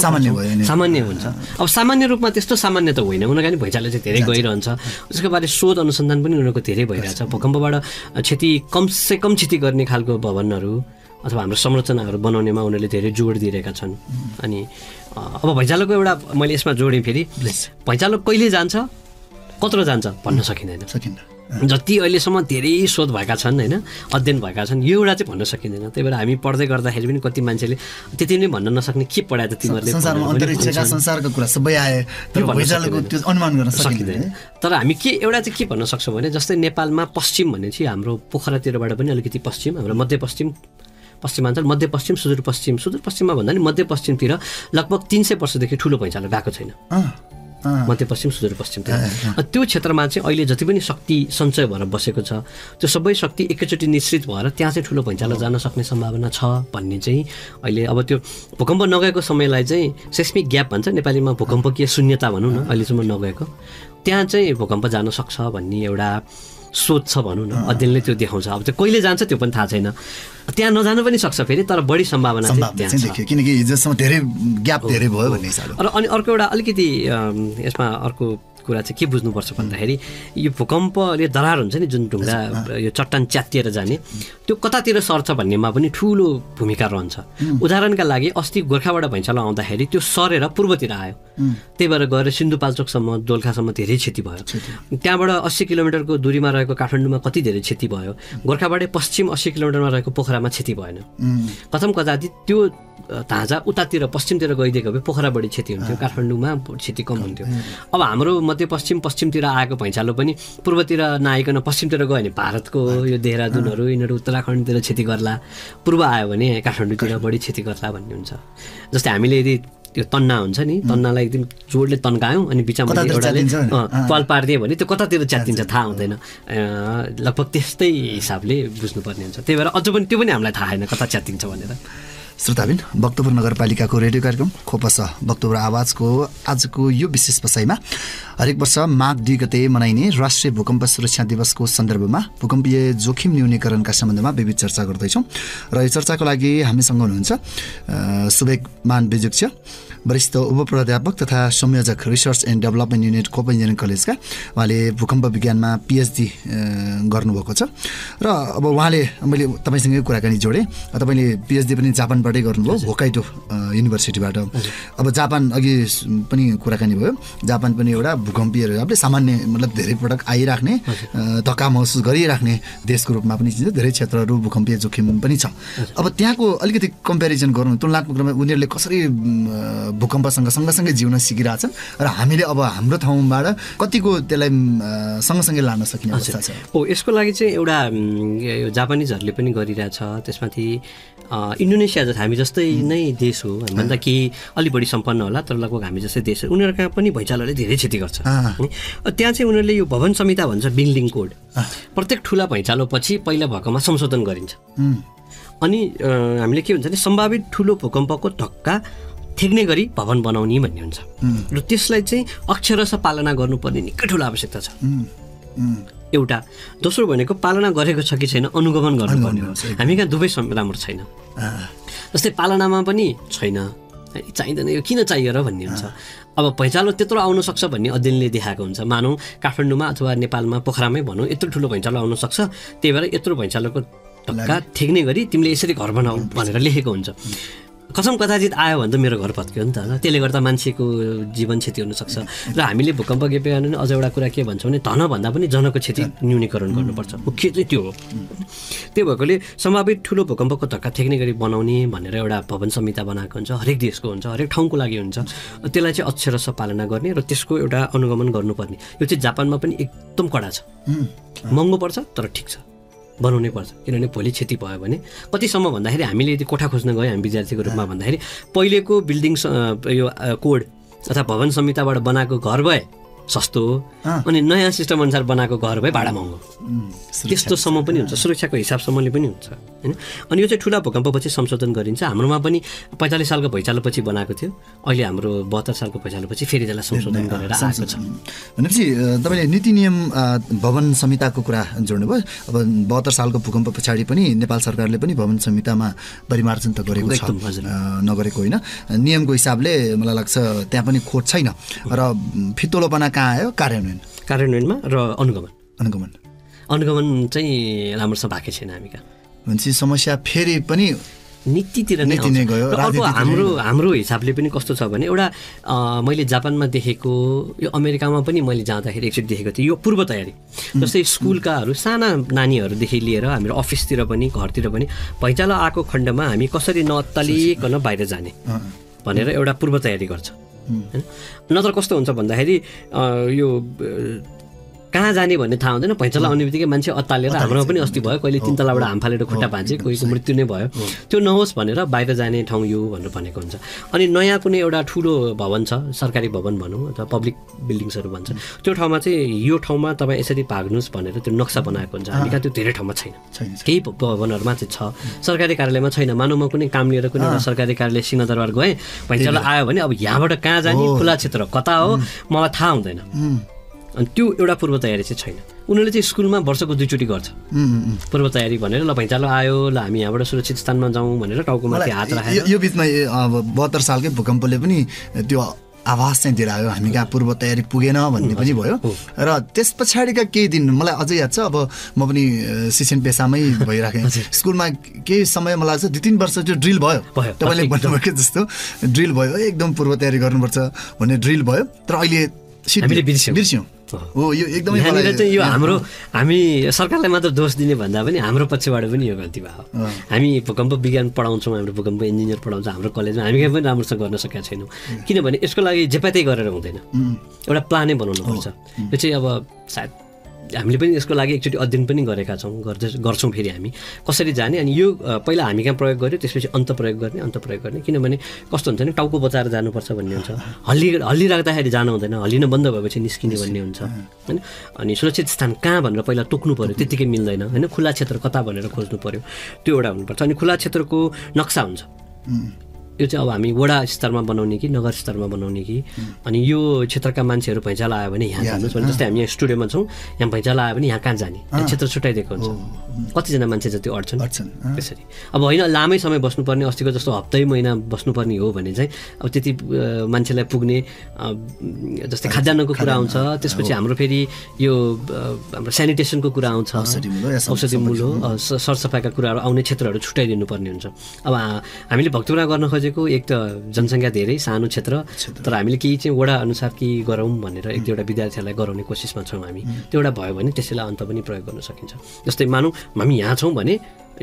सामान्य हुन्छ। अब सामान्य रूपमा त्यस्तो सामान्य त होइन, उनीहरूको भैँचालो चाहिँ धेरै गइरहन्छ। उसको बारे शोध अनुसन्धान पनि उनीहरूको धेरै भइरहेछ। भूकम्पबाट क्षति कमसे कम क्षति गर्ने खालको भवनहरू अथवा हाम्रो संरचनाहरू बनाउनेमा उनीहरूले धेरै जोड दिइरहेका छन्। अनि अब भैँचालोको एउटा मैले यसमा जोडेँ, फेरि भैँचालो कहिले जान्छ कत्रो जान्छ भन्न सकिँदैन। जति अहिलेसम्म धेरै शोध भएका छन् होइन, अध्ययन भएका छन्, यो एउटा चाहिँ भन्न सकिँदैन। त्यही भएर हामी पढ्दै गर्दाखेरि पनि कति मान्छेले त्यति नै भन्न नसक्ने के पढायो त तिमीहरूले, संसारको कुरा सबै आए तर भैँचालोको त्यो अनुमान गर्न सकिँदैन। तर हामी के एउटा चाहिँ के भन्न सक्छौँ भने जस्तै नेपालमा पश्चिम भने चाहिँ हाम्रो पोखरातिरबाट पनि अलिकति पश्चिम, हाम्रो मध्यपश्चिम, पश्चिमाञ्चल, मध्यपश्चिम, सुदूरपश्चिममा भन्दा नि मध्यपश्चिमतिर लगभग 300 वर्षदेखि ठुलो भैँचालो गएको छैन। मध्यपश्चिम सुदूरपश्चिमतिर। त्यो क्षेत्रमा चाहिँ अहिले जति पनि शक्ति सञ्चय भएर बसेको छ त्यो सबै शक्ति एकैचोटि निश्चित भएर त्यहाँ चाहिँ ठुलो भुइँचालो जान सक्ने सम्भावना छ भन्ने चाहिँ अहिले अब त्यो भूकम्प नगएको समयलाई चाहिँ सेस्मिक ग्याप भन्छ नेपालीमा, भूकम्पकीय शून्यता भनौँ न, अहिलेसम्म नगएको त्यहाँ चाहिँ भूकम्प जान सक्छ भन्ने एउटा सोच छ भनौँ न, अध्ययनले त्यो देखाउँछ। अब त्यो कहिले जान्छ त्यो पनि थाहा छैन, त्यहाँ नजानु पनि सक्छ फेरि, तर बढी सम्भावना चाहिँ देखियो किनकि हिजोसम्म धेरै ग्याप धेरै भयो भन्ने हिसाबले। र अनि अर्को एउटा अलिकति यसमा अर्को कुरा चाहिँ के बुझ्नुपर्छ भन्दाखेरि यो भूकम्पले दरार हुन्छ नि जुन ढुङ्गा यो चट्टान च्यातिएर जाने त्यो कतातिर सर्छ भन्नेमा पनि ठुलो भूमिका रहन्छ। उदाहरणका लागि अस्ति गोर्खाबाट भुइँचालो आउँदाखेरि त्यो सरेर पूर्वतिर आयो, त्यही भएर गएर सिन्धुपाल्चोकसम्म दोलखासम्म धेरै क्षति भयो। त्यहाँबाट 80 किलोमिटरको दूरीमा रहेको काठमाडौँमा कति धेरै क्षति भयो, गोर्खाबाटै पश्चिम 80 किलोमिटरमा रहेको पोखरामा क्षति भएन। कथम कदाचित त्यो धाँजा उतातिर पश्चिमतिर गइदिएको भए पोखरा बढी क्षति हुन्थ्यो, काठमाडौँमा क्षति कम हुन्थ्यो। अब हाम्रो पश्चिमतिर आएको भुइँचालो पनि पूर्वतिर नआइकन पश्चिमतिर गयो भने भारतको यो देहरादुनहरू यिनीहरू उत्तराखण्डतिर क्षति गर्ला, पूर्व आयो भने काठमाडौँतिर बढी क्षति गर्ला भन्ने हुन्छ। जस्तै हामीले यदि त्यो तन्ना हुन्छ नि, तन्नालाई एकदम जोडले तन्कायौँ अनि बिचमा एउटाले पाल पारिदियो भने त्यो कतातिर च्यातिन्छ थाहा हुँदैन, लगभग त्यस्तै हिसाबले बुझ्नुपर्ने हुन्छ। त्यही भएर अझ पनि त्यो पनि हामीलाई थाहा छैन कता च्यातिन्छ भनेर। श्रोताबिन, भक्तपुर नगरपालिकाको रेडियो कार्यक्रम खोपस भक्तपुर आवाजको आजको यो विशेष बसाइमा हरेक वर्ष माघ 2 गते मनाइने राष्ट्रिय भूकम्प सुरक्षा दिवसको सन्दर्भमा भूकम्पीय जोखिम न्यूनीकरणका सम्बन्धमा विविध चर्चा गर्दैछौँ। र यो चर्चाको लागि हामीसँग हुनुहुन्छ सुबेकमान बिजुक्छ, वरिष्ठ उपप्राध्यापक तथा संयोजक रिसर्च एन्ड डेभलपमेन्ट युनिट खोप इन्जिनियरिङ कलेजका। उहाँले भूकम्प विज्ञानमा PhD गर्नुभएको छ र अब उहाँले मैले तपाईँसँगै कुराकानी जोडेँ। तपाईँले PhD पनि जापानबाटै गर्नुभयो, होकाइडो युनिभर्सिटीबाट। अब जापान अघि पनि कुराकानी भयो, जापान पनि एउटा भूकम्पीय हिसाबले सामान्य मतलब धेरै पटक आइराख्ने धक्का महसुस गरिराख्ने देशको रूपमा पनि चिन्छ, धेरै क्षेत्रहरू भूकम्पीय जोखिम पनि छ। अब त्यहाँको अलिकति कम्पेरिजन गरौँ, तुलनात्मक रूपमा उनीहरूले कसरी भूकम्पसँग सँगसँगै जिउन सिकिरहेछन् र हामीले अब हाम्रो ठाउँबाट कतिको त्यसलाई सँगसँगै लान सकिने अवस्था छ। यसको लागि चाहिँ एउटा यो जापानिजहरूले पनि गरिरहेछ, त्यसमाथि इन्डोनेसिया जस्तो हामी जस्तै नै देश हो, हामीभन्दा केही अलि बढी सम्पन्न होला तर लगभग हामी जस्तै देश हो, उनीहरूका पनि भुइँचालोले धेरै क्षति गर्छ। त्यहाँ चाहिँ उनीहरूले यो भवन संहिता भन्छ, बिल्डिङ कोड, प्रत्येक ठुला भुइँचालो पछि पहिला भएकोमा संशोधन गरिन्छ। अनि हामीले के हुन्छ भने सम्भावित ठुलो भूकम्पको धक्का थेग्ने गरी भवन बनाउने भन्ने हुन्छ र त्यसलाई चाहिँ अक्षरशः पालना गर्नुपर्ने निकै ठुलो आवश्यकता छ एउटा। दोस्रो भनेको पालना गरेको छ कि छैन अनुगमन गर्नुपर्ने हो। हामी कहाँ दुवै राम्रो छैन, जस्तै पालनामा पनि छैन, चाहिँदैन, यो किन चाहियो र भन्ने हुन्छ। अब भुइँचालो त्यत्रो आउन सक्छ भन्ने अध्ययनले देखाएको हुन्छ। मानौँ काठमाडौँमा अथवा नेपालमा पोखरामै भनौँ यत्रो ठुलो भुइँचालो आउन सक्छ, त्यही भएर यत्रो भुइँचालोको धक्का थेग्ने गरी तिमीले यसरी घर बनाऊ भनेर लेखेको हुन्छ। कसम कदाचित आयो भने त मेरो घर भत्क्यो नि त, त्यसले गर्दा मान्छेको जीवन क्षति हुनसक्छ। र हामीले भूकम्प ज्ञापन अझ एउटा कुरा के भन्छौँ भने धनभन्दा पनि जनको क्षति न्यूनीकरण गर्नुपर्छ, मुख्य चाहिँ त्यो हो। त्यो भएकोले सम्भावित ठुलो भूकम्पको धक्का थेग्ने गरी बनाउने भनेर एउटा भवन संहिता बनाएको हुन्छ, हरेक देशको हुन्छ, हरेक ठाउँको लागि हुन्छ। त्यसलाई चाहिँ अक्षरशः पालना गर्ने र त्यसको एउटा अनुगमन गर्नुपर्ने। यो चाहिँ जापानमा पनि एकदम कडा छ, महँगो पर्छ तर ठिक छ, बनाउनै पर्छ। किनभने भोलि क्षति भयो भने कतिसम्म भन्दाखेरि हामीले यदि कोठा खोज्न गयो हामी विद्यार्थीको रूपमा भन्दाखेरि पहिलेको बिल्डिङ यो कोड अथवा भवन संहिताबाट बनाएको घर भए सस्तो हो, अनि नयाँ सिस्टम अनुसार बनाएको घर भए भाडा महँगो, त्यस्तोसम्म पनि हुन्छ, सुरक्षाको हिसाबसम्मले पनि हुन्छ होइन। अनि यो चाहिँ ठुला भूकम्पपछि संशोधन गरिन्छ। हाम्रोमा पनि 45 सालको भुइँचालोपछि बनाएको थियो, अहिले हाम्रो 72 सालको भुइँचालोपछि फेरि त्यसलाई संशोधन गरेर आएको छ। भनेपछि तपाईँले नीति नियम भवन संहिताको कुरा जोड्नुभयो। अब 72 सालको भूकम्प पछाडि पनि नेपाल सरकारले पनि भवन संहितामा परिमार्जन त गरेको छ, नगरेको होइन। नियमको हिसाबले मलाई लाग्छ त्यहाँ पनि खोट छैन र फितोलोपना कहाँ आयो कार्यान्वयनमा र अनुगमन चाहिँ राम्रोसँग भएकै छैन हामी कहाँ। भनेपछि समस्या फेरि पनि नीतितिर नै गयो। हाम्रो हिसाबले पनि कस्तो छ भने एउटा मैले जापानमा देखेको, यो अमेरिकामा पनि मैले जाँदाखेरि एकचोटि देखेको थिएँ, यो पूर्व तयारी। जस्तै स्कुलकाहरू साना नानीहरूदेखि लिएर हाम्रो अफिसतिर पनि घरतिर पनि भुइँचालो आएको खण्डमा हामी कसरी नअत्तालिकन बाहिर जाने भनेर एउटा पूर्व तयारी गर्छ। नत्र कस्तो हुन्छ भन्दाखेरि यो कहाँ जाने भन्ने थाहा हुँदैन। भैँचालो आउने बित्तिकै मान्छे अत्तालेर, हाम्रोमा पनि अस्ति भयो, कहिले 3 तलाबाट हाम फालेर खुट्टा भाँचे, कोहीको मृत्यु नै भयो। त्यो नहोस् भनेर बाहिर जाने ठाउँ यो भनेर भनेको हुन्छ। अनि नयाँ कुनै एउटा ठुलो भवन छ, सरकारी भवन भनौँ अथवा पब्लिक बिल्डिङ्सहरू भन्छ, त्यो ठाउँमा चाहिँ यो ठाउँमा तपाईँ यसरी भाग्नुहोस् भनेर त्यो नक्सा बनाएको हुन्छ। हामी कहाँ त्यो धेरै ठाउँमा छैन, केही भवनहरूमा चाहिँ छ, सरकारी कार्यालयमा छैन। मानव म कुनै काम लिएर कुनै एउटा सरकारी कार्यालय सिंहदरबार गएँ, भैँचालो आयो भने अब यहाँबाट कहाँ जाने, खुला क्षेत्र कता हो मलाई थाहा हुँदैन। अनि त्यो एउटा पूर्व तयारी चाहिँ छैन। उनीहरूले चाहिँ स्कुलमा वर्षको 2 चोटि गर्छ पूर्व तयारी भनेर, ल भैँचालो आयो, ल हामी यहाँबाट सुरक्षित स्थानमा जाउँ भनेर टाउकोमाथि हात राखेर। यो बिचमा अब 72 सालकै भूकम्पले पनि त्यो आवाज चाहिँ दिलायो, हामी कहाँ पूर्व तयारी पुगेन भन्ने पनि भयो। र त्यस पछाडिका केही दिन मलाई अझै याद छ, अब म पनि शिक्षण पेसामै भइराखेँ। स्कुलमा केही समय मलाई लाग्छ 2-3 वर्ष त्यो ड्रिल भयो, तपाईँले भन्नुभएको जस्तो ड्रिल भयो, एकदम पूर्व तयारी गर्नुपर्छ भन्ने ड्रिल भयो। तर अहिले हामीले बिर्स्यौँ। हो, यो एकदमै यहाँनिर चाहिँ यो हामी सरकारलाई मात्र दोष दिने भन्दा पनि हाम्रो पक्षबाट पनि यो गल्ती भयो। हामी भूकम्प विज्ञान पढाउँछौँ, हाम्रो भूकम्प इन्जिनियर पढाउँछौँ हाम्रो कलेजमा, हामी कहीँ पनि राम्रोसँग गर्न सकेका छैनौँ। किनभने यसको लागि जेपातै गरेर हुँदैन, एउटा प्लानै बनाउनु पर्छ। यो चाहिँ अब सायद हामीले पनि यसको लागि एकचोटि अध्ययन पनि गरेका छौँ, गर्छौँ फेरि हामी कसरी जाने। अनि यो पहिला हामी कहाँ प्रयोग गऱ्यो, त्यसपछि अन्त प्रयोग गर्ने। किनभने कस्तो हुन्छ नि, टाउको बचाएर जानुपर्छ भन्ने हुन्छ, हल्लिराख्दाखेरि जानु हुँदैन, हल्लिन बन्द भएपछि निस्किने भन्ने हुन्छ होइन। अनि सुरक्षित स्थान कहाँ भनेर पहिला तोक्नु पऱ्यो, त्यत्तिकै मिल्दैन होइन। खुला क्षेत्र कता भनेर खोज्नु पऱ्यो, त्यो एउटा हुनुपर्छ। अनि खुला क्षेत्रको नक्सा हुन्छ, यो चाहिँ अब हामी वडा स्तरमा बनाउने कि नगर स्तरमा बनाउने कि। अनि यो क्षेत्रका मान्छेहरू भैँचालो आयो भने यहाँ जानुहोस् भने, जस्तै हामी यहाँ स्टुडियोमा छौँ, यहाँ भैँचालो आयो भने यहाँ कहाँ जाने, क्षेत्र छुट्याइदिएको हुन्छ। कतिजना मान्छे जति अड्छन् त्यसरी। अब होइन लामै समय बस्नुपर्ने, अस्तिको जस्तो हप्तै महिना बस्नुपर्ने हो भने चाहिँ अब त्यति मान्छेलाई पुग्ने, जस्तै खाद्यान्नको कुरा आउँछ, त्यसपछि हाम्रो फेरि यो हाम्रो सेनिटेसनको कुरा आउँछ, औषधि मूल्य सरसफाइका कुराहरू आउने क्षेत्रहरू छुट्याइदिनु पर्ने हुन्छ। अब हामीले भक्तपुरमा गर्न खोजेको एक त जनसङ्ख्या धेरै सानो क्षेत्र, तर हामीले केही चाहिँ वडा अनुसार के गरौँ भनेर 1-2वटा विद्यार्थीहरूलाई गराउने कोसिसमा छौँ हामी। त्यो एउटा भयो भने त्यसैलाई अन्त पनि प्रयोग गर्न सकिन्छ। जस्तै मानौँ हामी यहाँ छौँ भने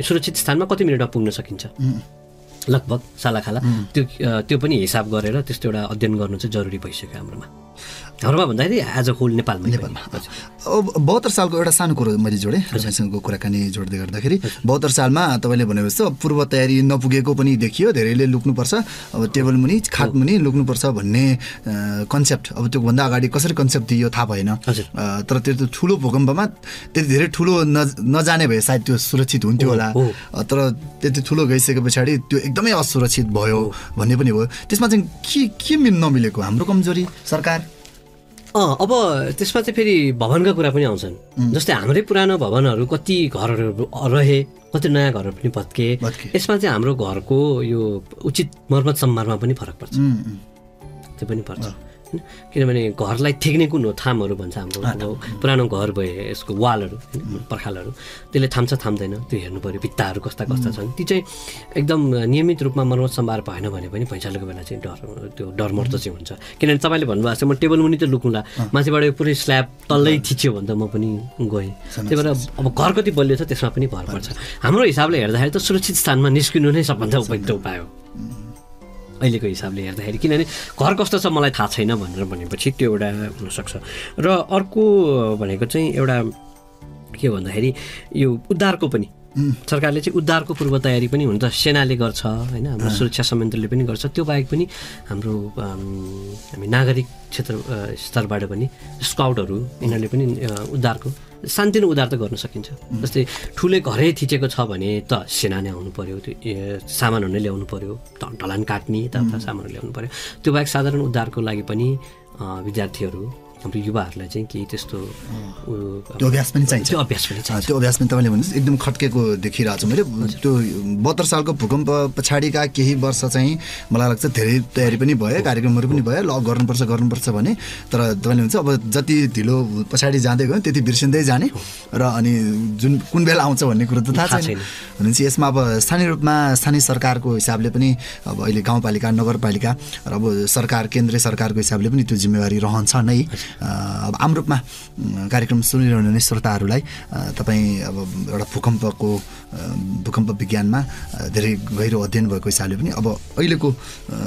सुरक्षित स्थानमा कति मिनटमा पुग्न सकिन्छ, लगभग सालाखाला, त्यो पनि हिसाब गरेर त्यस्तो एउटा अध्ययन गर्नु चाहिँ जरुरी भइसक्यो हाम्रोमा भन्दाखेरि एज अ होल नेपालमा। अब 72 सालको एउटा सानो कुरो मैले जोडेँ, तपाईँसँगको कुराकानी जोड्दै गर्दाखेरि 72 सालमा तपाईँले भनेपछि पूर्व तयारी नपुगेको पनि देखियो, धेरैले लुक्नुपर्छ, अब टेबल मुनि खाट मुनि लुक्नुपर्छ भन्ने कन्सेप्ट, अब त्योभन्दा अगाडि कसरी कन्सेप्ट थियो थाहा भएन। तर त्यो ठुलो भूकम्पमा त्यति धेरै ठुलो नजाने भए सायद त्यो सुरक्षित हुन्थ्यो होला, तर त्यति ठुलो गइसके पछाडि त्यो एकदमै असुरक्षित भयो भन्ने पनि भयो। त्यसमा चाहिँ के नमिलेको, हाम्रो कमजोरी, सरकार? अब त्यसमा चाहिँ फेरि भवनका कुरा पनि आउँछन्। जस्तै हाम्रै पुरानो भवनहरू कति घरहरू रहे, कति नयाँ घरहरू पनि भत्के। यसमा चाहिँ हाम्रो घरको यो उचित मर्मत सम्मारमा पनि फरक पर्छ, त्यो पनि पर्छ। किनभने घरलाई ठेक्ने कुन हो, थामहरू भन्छ हाम्रो पुरानो घर भए यसको वालहरू पर्खालहरू, त्यसले थाम्छ थाम्दैन त्यो हेर्नु पऱ्यो, भित्ताहरू कस्ता छन्, ती चाहिँ एकदम नियमित रूपमा मर्मत सम्भार भएन भने पनि भैँचालोको बेला चाहिँ त्यो डरमर्दो चाहिँ हुन्छ। किनभने तपाईँले भन्नुभएको छ म टेबल मुनि त लुक्नुला, माथिबाट पुरै स्ल्याब तल्लै थिच्यो भने त म पनि गएँ। त्यही भएर अब घर कति बलियो छ त्यसमा पनि भर पर्छ। हाम्रो हिसाबले हेर्दाखेरि त सुरक्षित स्थानमा निस्किनु नै सबभन्दा उपयुक्त उपाय हो अहिलेको हिसाबले हेर्दाखेरि। किनभने घर कस्तो छ मलाई थाहा छैन भनेर भनेपछि त्यो एउटा हुनसक्छ। र अर्को भनेको चाहिँ एउटा के भन्दाखेरि यो उद्धारको पनि सरकारले चाहिँ उद्धारको पूर्व तयारी पनि हुन त सेनाले गर्छ होइन, हाम्रो सुरक्षा संयन्त्रले पनि गर्छ। त्यो बाहेक पनि हाम्रो हामी नागरिक क्षेत्र स्तरबाट पनि स्काउटहरू यिनीहरूले पनि उद्धारको सानोतिनो उद्धार त गर्न सकिन्छ। जस्तै ठुलै घरै थिचेको छ भने त सेना नै आउनु पऱ्यो, त्यो सामानहरू नै ल्याउनु पऱ्यो, ढलान काट्ने यताउता सामानहरू ल्याउनु पऱ्यो। त्यो बाहेक साधारण उद्धारको लागि पनि विद्यार्थीहरू हाम्रो युवाहरूलाई चाहिँ केही त्यस्तो त्यो अभ्यास पनि चाहिन्छ। त्यो अभ्यास पनि तपाईँले भन्नुहोस् एकदम खट्केको देखिरहेको छु मैले। त्यो 72 सालको भूकम्प पछाडिका केही वर्ष चाहिँ मलाई लाग्छ धेरै तयारी पनि भयो, कार्यक्रमहरू पनि भयो, ल गर्नुपर्छ भने। तर तपाईँले भन्छ अब जति ढिलो पछाडि जाँदै गयो त्यति बिर्सिँदै जाने, र अनि जुन कुन बेला आउँछ भन्ने कुरो त थाहा छैन। भनेपछि यसमा अब स्थानीय रूपमा स्थानीय सरकारको हिसाबले पनि अब अहिले गाउँपालिका नगरपालिका र अब सरकार केन्द्रीय सरकारको हिसाबले पनि त्यो जिम्मेवारी रहन्छ नै। अब आम रूपमा कार्यक्रम सुनिरहने श्रोताहरूलाई तपाईँ अब एउटा भूकम्प विज्ञानमा धेरै गहिरो अध्ययन भएको हिसाबले पनि अब अहिलेको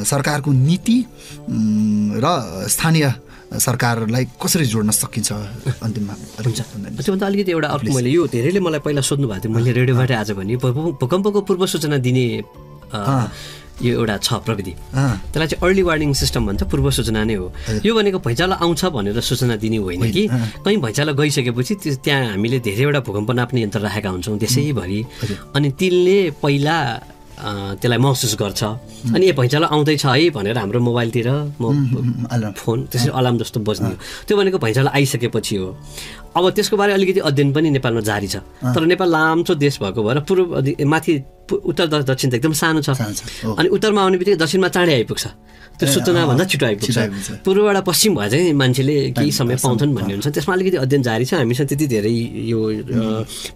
सरकारको नीति र स्थानीय सरकारलाई कसरी जोड्न सकिन्छ अन्तिममा? हुन्छ, त्योभन्दा अलिकति एउटा अर्को मैले यो धेरैले मलाई पहिला सोध्नु भएको थियो, मैले रेडियोबाटै आज भने भूकम्पको पूर्व सूचना दिने यो एउटा छ प्रविधि, त्यसलाई चाहिँ अर्ली वार्निङ सिस्टम भन्छ, पूर्व सूचना नै हो। यो भनेको भुइँचालो आउँछ भनेर सूचना दिने होइन कि कहीँ भुइँचालो गइसकेपछि त्यहाँ हामीले धेरैवटा भूकम्प नाप्ने यन्त्र राखेका हुन्छौँ देशैभरि, अनि तिनले पहिला त्यसलाई महसुस गर्छ अनि यो भुइँचालो आउँदैछ है भनेर हाम्रो मोबाइलतिर फोन त्यसरी अलार्म जस्तो बज्ने हो। त्यो भनेको भुइँचालो आइसकेपछि हो। अब त्यसको बारे अलिकति अध्ययन पनि नेपालमा जारी छ, तर नेपाल लामो देश भएको भएर पूर्व माथि उत्तर दक्षिण त एकदम सानो छ, अनि उत्तरमा आउने बित्तिकै दक्षिणमा चाँडै आइपुग्छ, त्यो सूचनाभन्दा छिटो आइपुग्छ। पूर्वबाट पश्चिम भए चाहिँ मान्छेले केही समय पाउँछन् भन्ने हुन्छ। त्यसमा अलिकति अध्ययन जारी छ, हामीसँग त्यति धेरै यो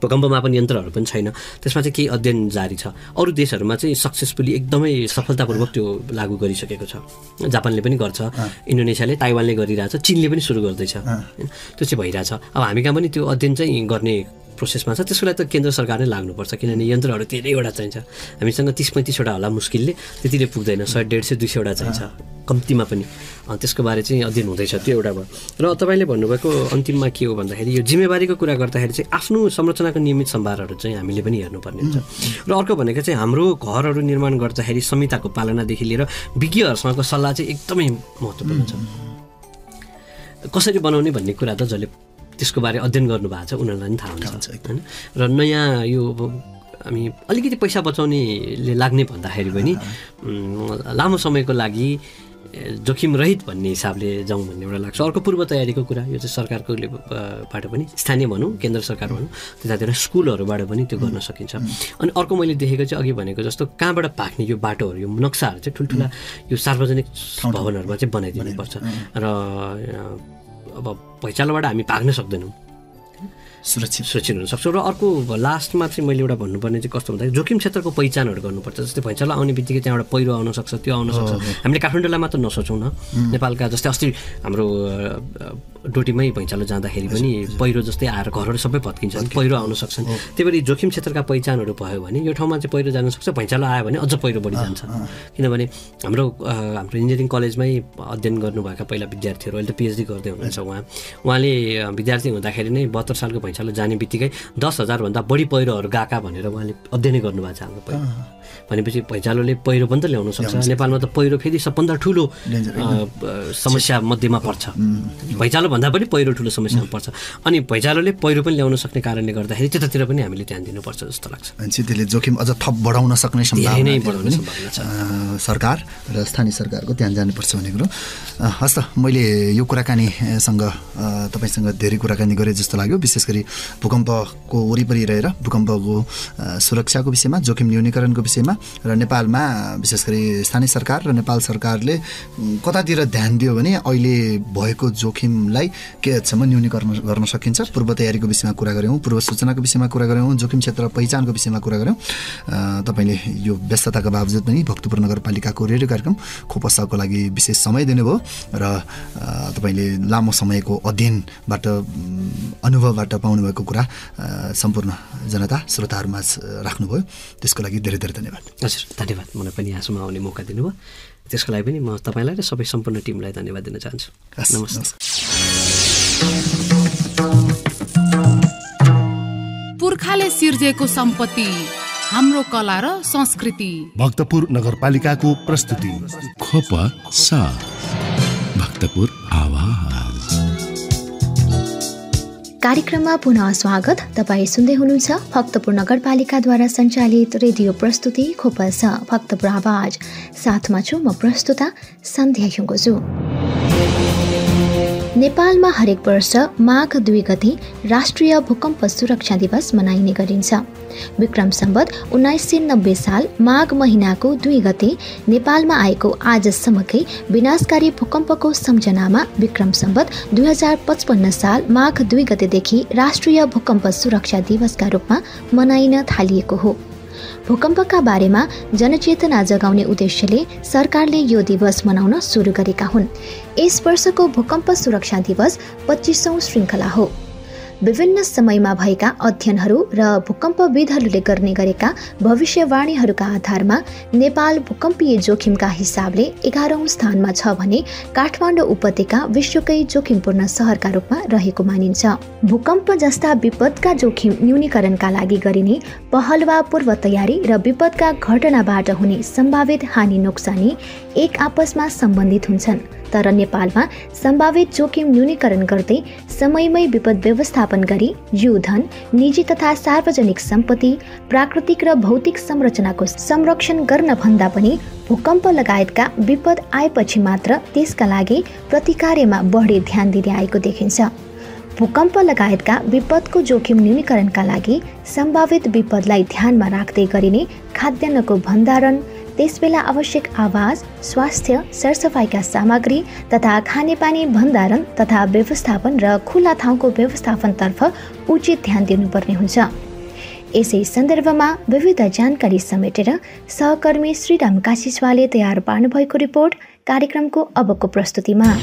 भूकम्प मापन यन्त्रहरू पनि छैन, त्यसमा चाहिँ केही अध्ययन जारी छ। अरू देशहरूमा चाहिँ सक्सेसफुली एकदमै सफलतापूर्वक त्यो लागू गरिसकेको छ। जापानले पनि गर्छ, इन्डोनेसियाले, ताइवानले गरिरहेछ, चीनले पनि सुरु गर्दैछ, त्यो चाहिँ भइरहेछ। अब हामी कहाँ पनि त्यो अध्ययन चाहिँ गर्ने प्रोसेसमा छ, त्यसको लागि त केन्द्र सरकारले लाग्नुपर्छ, किनभने यन्त्रहरू धेरैवटा चाहिन्छ। हामीसँग 30-35वटा होला मुस्किलले, त्यतिले पुग्दैन, 100-150-200वटा चाहिन्छ कम्तीमा पनि। त्यसको बारे चाहिँ अध्ययन हुँदैछ, त्यो एउटा भयो। र तपाईँले भन्नुभएको अन्तिममा के हो भन्दाखेरि यो जिम्मेवारीको कुरा गर्दाखेरि चाहिँ आफ्नो संरचनाको नियमित सम्भारहरू चाहिँ हामीले पनि हेर्नुपर्ने हुन्छ। र अर्को भनेको चाहिँ हाम्रो घरहरू निर्माण गर्दाखेरि संहिताको पालनादेखि लिएर विज्ञहरूसँगको सल्लाह चाहिँ एकदमै महत्त्वपूर्ण छ। कसरी बनाउने भन्ने कुरा त जसले त्यसको बारे अध्ययन गर्नुभएको छ उनीहरूलाई पनि थाहा हुन्छ होइन। र नयाँ यो हामी अलिकति पैसा बचाउनेले लाग्ने भन्दाखेरि पनि लामो समयको लागि जोखिम रहित भन्ने हिसाबले जाउँ भन्ने एउटा लाग्छ। अर्को पूर्व तयारीको कुरा, यो चाहिँ सरकारको बाट पनि, स्थानीय भनौँ केन्द्र सरकार भनौँ, त्यतातिर स्कुलहरूबाट पनि त्यो गर्न सकिन्छ। अनि अर्को मैले देखेको चाहिँ अघि भनेको जस्तो कहाँबाट पाक्ने यो बाटोहरू, यो नक्साहरू चाहिँ ठुल्ठुला यो सार्वजनिक भवनहरूमा चाहिँ बनाइदिनुपर्छ। र अब भुइँचालोबाट हामी भाग्न सक्दैनौँ, सुरक्षित हुनसक्छौँ। र अर्को लास्टमा चाहिँ मैले एउटा भन्नुपर्ने चाहिँ कस्तो भन्दाखेरि जोखिम क्षेत्रको पहिचानहरू गर्नुपर्छ। जस्तै भुइँचालो आउने बित्तिकै त्यहाँबाट पहिरो आउन सक्छ, त्यो आउन सक्छ। हामीले काठमाडौँलाई मात्र नसोचौँ न, नेपालका जस्तै अस्ति हाम्रो डोटीमै भुइँचालो जाँदाखेरि पनि पहिरो जस्तै आएर घरहरू सबै भत्किन्छन्, पहिरो आउन सक्छन्। त्यही भएर जोखिम क्षेत्रका पहिचानहरू भयो भने यो ठाउँमा चाहिँ पहिरो जान सक्छ, भुइँचालो आयो भने अझ पहिरो बढी जान्छ। किनभने हाम्रो इन्जिनियरिङ कलेजमै अध्ययन गर्नुभएका पहिला विद्यार्थीहरू, अहिले त पिएचडी गर्दै हुनुहुन्छ उहाँले विद्यार्थी हुँदाखेरि नै 72 सालको भुइँचालो जाने बित्तिकै 10,000भन्दा बढी पहिरोहरू गएका भनेर उहाँले अध्ययनै गर्नुभएको छ हाम्रो पहिरो। भनेपछि भुइँचालोले पहिरो पनि त ल्याउन सक्छ। नेपालमा त पहिरो फेरि सबभन्दा ठुलो समस्या मध्येमा पर्छ, भुइँचालो भन्दा पनि पहिरो ठुलो समस्यामा पर्छ। अनि भुइँचालोले पहिरो पनि ल्याउन सक्ने कारणले गर्दाखेरि त्यतातिर पनि हामीले ध्यान दिनुपर्छ जस्तो लाग्छ। त्यसले जोखिम अझ थप बढाउन सक्ने सम्भावना छ। सरकार र स्थानीय सरकारको ध्यान जानुपर्छ भन्ने कुरो। हस् त, मैले यो कुराकानीसँग तपाईँसँग धेरै कुराकानी गरेँ जस्तो लाग्यो, विशेष गरी भूकम्पको वरिपरि रहेर भूकम्पको सुरक्षाको विषयमा, जोखिम न्यूनीकरणको विषयमा, र नेपालमा विशेष गरी स्थानीय सरकार र नेपाल सरकारले कतातिर ध्यान दियो भने अहिले भएको जोखिमलाई के हदसम्म न्यूनीकरण गर्न सकिन्छ। पूर्व तयारीको विषयमा कुरा गऱ्यौँ, पूर्व सूचनाको विषयमा कुरा गऱ्यौँ, जोखिम क्षेत्र पहिचानको विषयमा कुरा गऱ्यौँ। तपाईँले यो व्यस्तताका बावजुद पनि भक्तपुर नगरपालिकाको रेडियो कार्यक्रम खोपसाको लागि विशेष समय दिनुभयो र तपाईँले लामो समयको अध्ययनबाट, अनुभवबाट पाउनुभएको कुरा सम्पूर्ण जनता श्रोताहरूमा राख्नुभयो, त्यसको लागि धेरै धेरै धन्यवाद। हजुर, धन्यवाद। मलाई पनि यहाँसम्म आउने मौका दिनुभयो, त्यसको लागि पनि म तपाईँलाई र सबै सम्पूर्ण टिमलाई धन्यवाद दिन चाहन्छु। नमस्ते। पुर्खाले सिर्जेको सम्पत्ति, हाम्रो कला र संस्कृति। भक्तपुर नगरपालिकाको प्रस्तुति खोप साथ भक्तपुर आवाज। कार्यक्रममा पुनः स्वागत। तपाईँ सुन्दै हुनुहुन्छ भक्तपुर नगरपालिकाद्वारा सञ्चालित रेडियो प्रस्तुति खोपस भक्तपुर आवाज। साथमा छु म प्रस्तुता सन्ध्या ह्युङ्गोजु। नेपालमा हरेक वर्ष माघ 2 गते राष्ट्रिय भूकम्प सुरक्षा दिवस मनाइने गरिन्छ। विक्रम सम्वत 1990 साल माघ महिनाको 2 गते नेपालमा आएको आजसम्मकै विनाशकारी भूकम्पको सम्झनामा विक्रम सम्वत 2055 साल माघ 2 गतेदेखि राष्ट्रिय भूकम्प सुरक्षा दिवसका रूपमा मनाइन थालिएको हो। भूकम्पका बारेमा जनचेतना जगाउने उद्देश्यले सरकारले यो दिवस मनाउन सुरु गरेका हुन्। यस वर्षको भूकम्प सुरक्षा दिवस 25औं श्रृङ्खला हो। विभिन्न समयमा भएका अध्ययनहरू र भूकम्पविदहरूले गर्ने गरेका भविष्यवाणीहरूका आधारमा नेपाल भूकम्पीय जोखिमका हिसाबले 11औं स्थानमा छ भने काठमाडौँ उपत्यका विश्वकै जोखिमपूर्ण सहरका रूपमा रहेको मानिन्छ। भूकम्प जस्ता विपदका जोखिम न्यूनीकरणका लागि गरिने पहल वा पूर्व तयारी र विपदका घटनाबाट हुने सम्भावित हानि नोक्सानी एक आपसमा सम्बन्धित हुन्छन्। तर नेपालमा सम्भावित जोखिम न्यूनीकरण गर्दै समयमै विपद व्यवस्थापन गरी जीवधन, निजी तथा सार्वजनिक सम्पत्ति, प्राकृतिक र भौतिक संरचनाको संरक्षण गर्न भन्दा पनि भूकम्प लगायतका विपद आएपछि मात्र त्यसका लागि प्रतिकार्यमा बढी ध्यान दिँदै आएको देखिन्छ। भूकम्प लगायतका विपदको जोखिम न्यूनीकरणका लागि सम्भावित विपदलाई ध्यानमा राख्दै गरिने खाद्यान्नको भण्डारण, त्यसबेला आवश्यक आवास, स्वास्थ्य, सरसफाइका सामग्री तथा खानेपानी भण्डारण तथा व्यवस्थापन र खुला ठाउँको व्यवस्थापनतर्फ उचित ध्यान दिनुपर्ने हुन्छ। यसै सन्दर्भमा विविध जानकारी समेटेर सहकर्मी श्रीराम काशीस्वाले तयार पार्नुभएको रिपोर्ट कार्यक्रमको अबको प्रस्तुतिमा।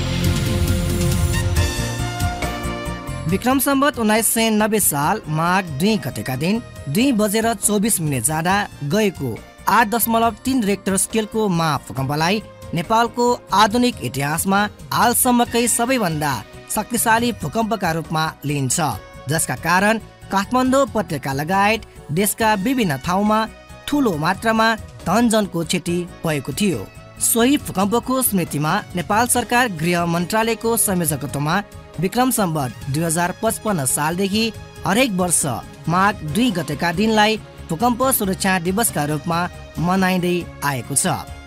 विक्रम सम्वत 1990 साल माघ 2 गतेका दिन 2:24 जाँदा गएको 8.3 रेक्टर स्केलको महाभूकम्पलाई नेपालको आधुनिक इतिहासमा हालसम्मकै सबैभन्दा शक्तिशाली भूकम्पका रूपमा लिइन्छ, जसका कारण काठमाडौँ उपत्यका लगायत देशका विभिन्न ठाउँमा ठुलो मात्रामा धनजनको क्षति भएको थियो। सोही भूकम्पको स्मृतिमा नेपाल सरकार गृह मन्त्रालयको संयोजकत्वमा विक्रम सम्वत 2055 सालदेखि हरेक वर्ष माघ 2 गतेका दिनलाई भूकम्प सुरक्षा दिवसका रूपमा मनाइँदै आएको छ।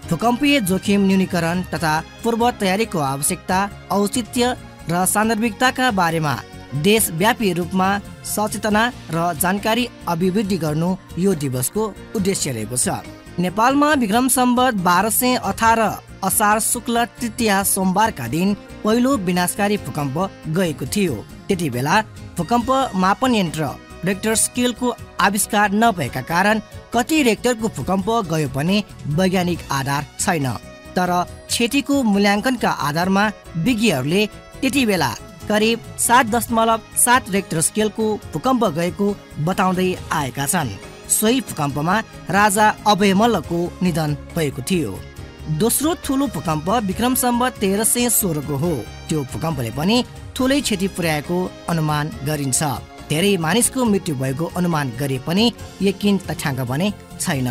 भूकम्पीय जोखिम न्यूनीकरण तथा पूर्व तयारीको आवश्यकता, औचित्य र सान्दर्भिकताका बारेमा देशव्यापी रूपमा सचेतना र जानकारी अभिवृद्धि गर्नु यो दिवसको उद्देश्य रहेको छ। नेपालमा विक्रम सम्वत 1218 असार शुक्ल तृतीया सोमबारका दिन पहिलो विनाशकारी भूकम्प गएको थियो। त्यति बेला भूकम्प मापन यन्त्र रेक्टर स्केलको आविष्कार नभएका कारण कति रेक्टरको भूकम्प गयो भने वैज्ञानिक आधार छैन। तर क्षतिको मूल्याङ्कनका आधारमा विज्ञहरूले त्यति बेला करिब 7.7 रेक्टर स्केलको भूकम्प गएको बताउँदै आएका छन्। सोही भूकम्पमा राजा अभय मल्लको निधन भएको थियो। दोस्रो ठुलो भूकम्प विक्रम सम्वत 1316 को हो। त्यो भूकम्पले पनि ठुलै क्षति पुर्याएको अनुमान गरिन्छ। धेरै मानिसको मृत्यु भएको अनुमान गरे पनि यकिन तथ्याङ्क भने छैन।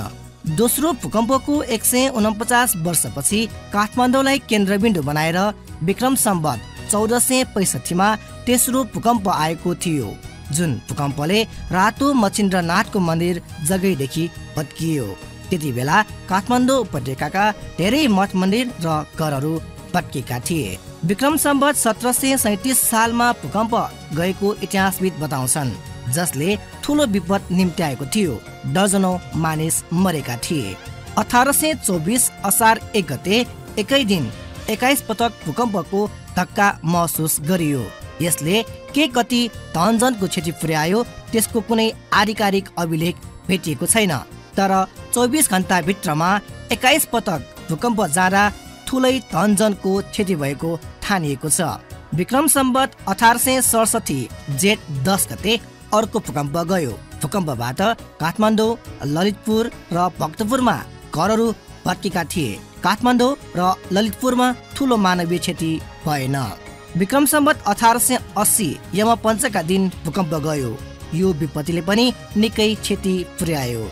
दोस्रो भूकम्पको 149 वर्षपछि काठमाडौँलाई केन्द्रबिन्दु बनाएर विक्रम सम्वत 1465 मा तेस्रो भूकम्प आएको थियो, जुन भूकम्पले रातो मच्छिन्द्रनाथको मन्दिर जगैदेखि भत्कियो। त्यति बेला काठमाडौँ उपत्यकाका धेरै मठ मन्दिर र घरहरू भत्किएका थिए। विक्रम सम्वत 1737 सालमा भूकम्प गएको इतिहासविद बताउँछन्, जसले ठुलो विपद निम्त्याएको थियो। दर्जनौं मानिस मरेका थिए। 1824 असार 1 गते एकै दिन 21 पटक भूकम्पको धक्का महसुस गरियो। यसले के कति धनजनको क्षति पुर्यायो त्यसको कुनै आधिकारिक अभिलेख भेटिएको छैन। तर 24 घण्टा भित्रमा 21 पटक भूकम्प जाँदा ठुलै धनजनको क्षति भएको ठानिएको छ। विक्रम सम्वत 1867 जेठ 10 गते अर्को भूकम्प गयो। भूकम्पबाट काठमाडौँ, ललितपुर र भक्तपुरमा घरहरू भत्केका थिए। काठमाडौँ र ललितपुरमा ठुलो मानवीय क्षति भएन। विक्रम सम्वत 1880 यमपञ्चका दिन भूकम्प गयो। यो विपत्तिले पनि निकै क्षति पुर्यायो।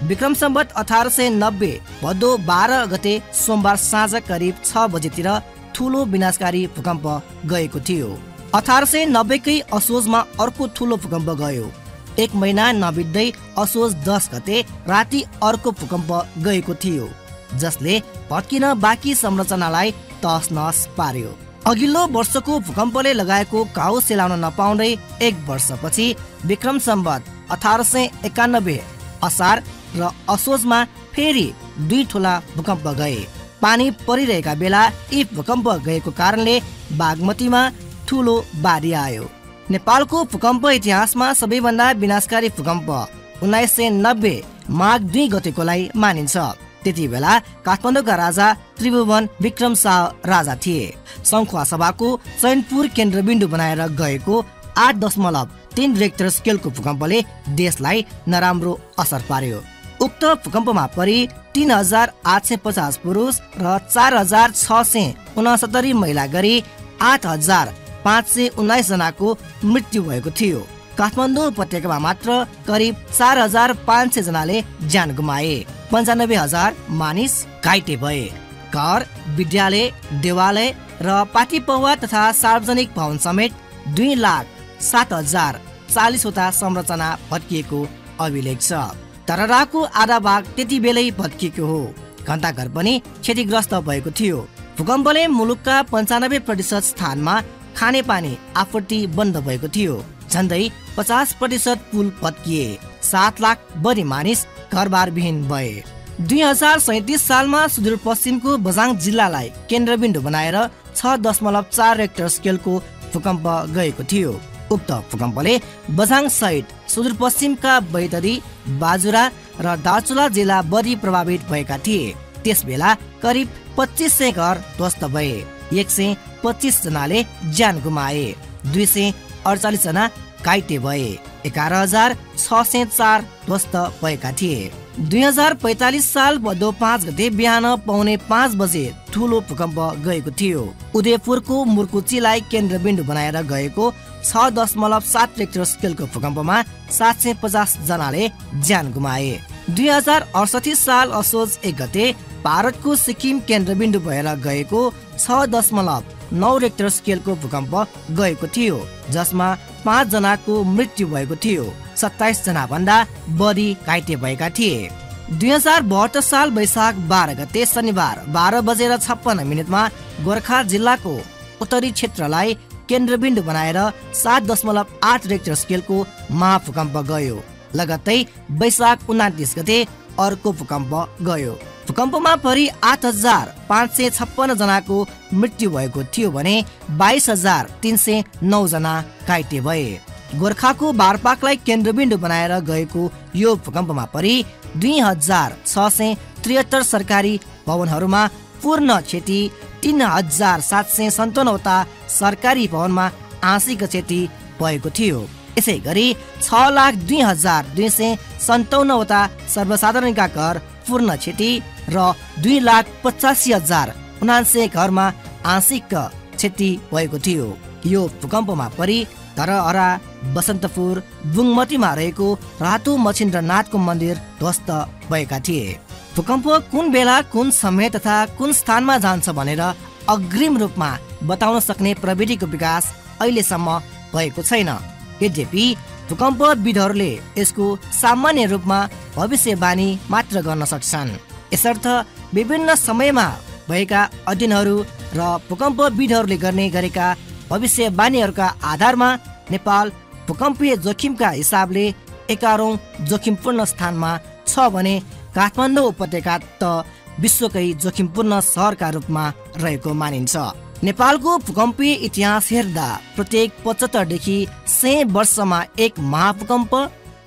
विक्रम सम्वत 1890 भदौ 12 गते सोमबार साँझ करिब 6 बजेतिर ठुलो विनाशकारी भूकम्प गएको थियो। 1890 कै असोजमा अर्को ठुलो भूकम्प गयो। एक महिना नबित्दै असोज 10 गते राति अर्को भूकम्प गएको थियो, जसले भत्किन बाँकी संरचनालाई तहस नहस पार्यो। अघिल्लो वर्षको भूकम्पले लगाएको घाउ सेलाउन नपाउँदै एक वर्षपछि विक्रम सम्वत 1891 असार र असोजमा फेरि 2 ठुला भूकम्प गए। पानी परिरहेका बेला यी भूकम्प गएको कारणले बागमतीमा ठुलो बाढी आयो। नेपालको भूकम्प इतिहासमा सबैभन्दा विनाशकारी भूकम्प 1990 माघ 2 गतेकोलाई मानिन्छ। त्यति बेला काठमाडौँका राजा त्रिभुवन विक्रम शाह राजा थिए। सङ्खुवा सभाको चैनपुर केन्द्रबिन्दु बनाएर गएको 3 रेक्टर स्केलको भूकम्पले देशलाई नराम्रो असर पार्यो। उक्त भूकम्पमा परि 3,850 पुरुष र 4,669 महिला गरी 8,519 जनाको मृत्यु भएको थियो। काठमाडौँ उपत्यकामा मात्र करिब 4,500 जनाले ज्यान गुमाए। 95,000 मानिस घाइते भए। घर, विद्यालय, देवालय र पार्टी पौवा तथा सार्वजनिक भवन समेत 2,07,040 वटा संरचना भत्किएको अभिलेख छ। तरराको आधा भाग त्यति बेलै भत्किएको हो। घण्टाघर पनि क्षतिग्रस्त भएको थियो। भूकम्पले मुलुकका 95% स्थानमा खानेपानी आपूर्ति बन्द भएको थियो। झन्डै 50% पुल भत्किए। 7 लाख बढी मानिस घरबारविहीन भए। 2037 सालमा सुदूरपश्चिमको बझाङ जिल्लालाई केन्द्रबिन्दु बनाएर 6.4 रेक्टर स्केलको भूकम्प गएको थियो। उक्त भूकम्पले बझाङ सहित सुदूरपश्चिमका बैतडी, बाजुरा र दार्चुला जिल्ला बढी प्रभावित भएका थिए। त्यसबेला करिब 2500 घर ध्वस्त भए। 125 जनाले ज्यान गुमाए। 248 जना घाइते भए। 11,604 ध्वस्त भएका थिए। 2045 साल भदौ 5 गते बिहान 4:45 बजे ठुलो भूकम्प गएको थियो। उदयपुरको मुर्कुचीलाई केन्द्रबिन्दु बनाएर गएको 6.7 रेक्टर स्केलको भूकम्पमा 750 जनाले ज्यान गुमाए। 2068 साल असोज 1 गते भारतको सिक्किम केन्द्रबिन्दु भएर गएको 6.9 रेक्टर स्केलको भूकम्प गएको थियो, जसमा 5 जनाको मृत्यु भएको थियो। 27 जना भन्दा बढी घाइते भएका थिए। 2072 साल वैशाख 12 गते शनिबार 12:56 गोर्खा जिल्लाको उत्तरी क्षेत्रलाई केन्द्रबिन्दु बनाएर 7.8 रेक्टर स्केलको महाभूकम्प गयो। लगत्तै वैशाख 29 गते अर्को भूकम्प गयो। भूकम्पमा परि 8,556 जनाको मृत्यु भएको थियो भने 22,309 जना घाइते भए। गोर्खाको बारपाकलाई केन्द्रबिन्दु बनाएर गएको यो भूकम्पमा परि 2,673 सरकारी भवनहरूमा पूर्ण क्षति, 3,757 वटा सरकारी भवनमा आंशिक क्षति भएको थियो। यसै गरी 6,02,257 वटा सर्वसाधारणका घर पूर्ण क्षति र 2,85,079 घरमा आंशिक क्षति भएको थियो। यो भूकम्पमा परि धरहरा, बसन्तपुर, बुङमतीमा रहेको रातो मच्छिन्द्रनाथको मन्दिर ध्वस्त भएका थिए। भूकम्प कुन बेला, कुन समय तथा कुन स्थानमा जान्छ भनेर अग्रिम रूपमा बताउन सक्ने प्रविधिको विकास अहिलेसम्म भएको छैन। यद्यपि भूकम्पविदहरूले यसको सामान्य रूपमा भविष्यवाणी मात्र गर्न सक्छन्। यसर्थ विभिन्न समयमा भएका अध्ययनहरू र भूकम्पविदहरूले गर्ने गरेका भविष्यवाणीहरूका आधारमा नेपाल भूकम्पीय जोखिमका हिसाबले 11औं जोखिमपूर्ण स्थानमा छ भने काठमाडौँ उपत्यका त विश्वकै जोखिमपूर्ण सहरका रूपमा रहेको मानिन्छ। नेपालको भूकम्पीय इतिहास हेर्दा प्रत्येक 75 देखि 100 वर्षमा एक महाभूकम्प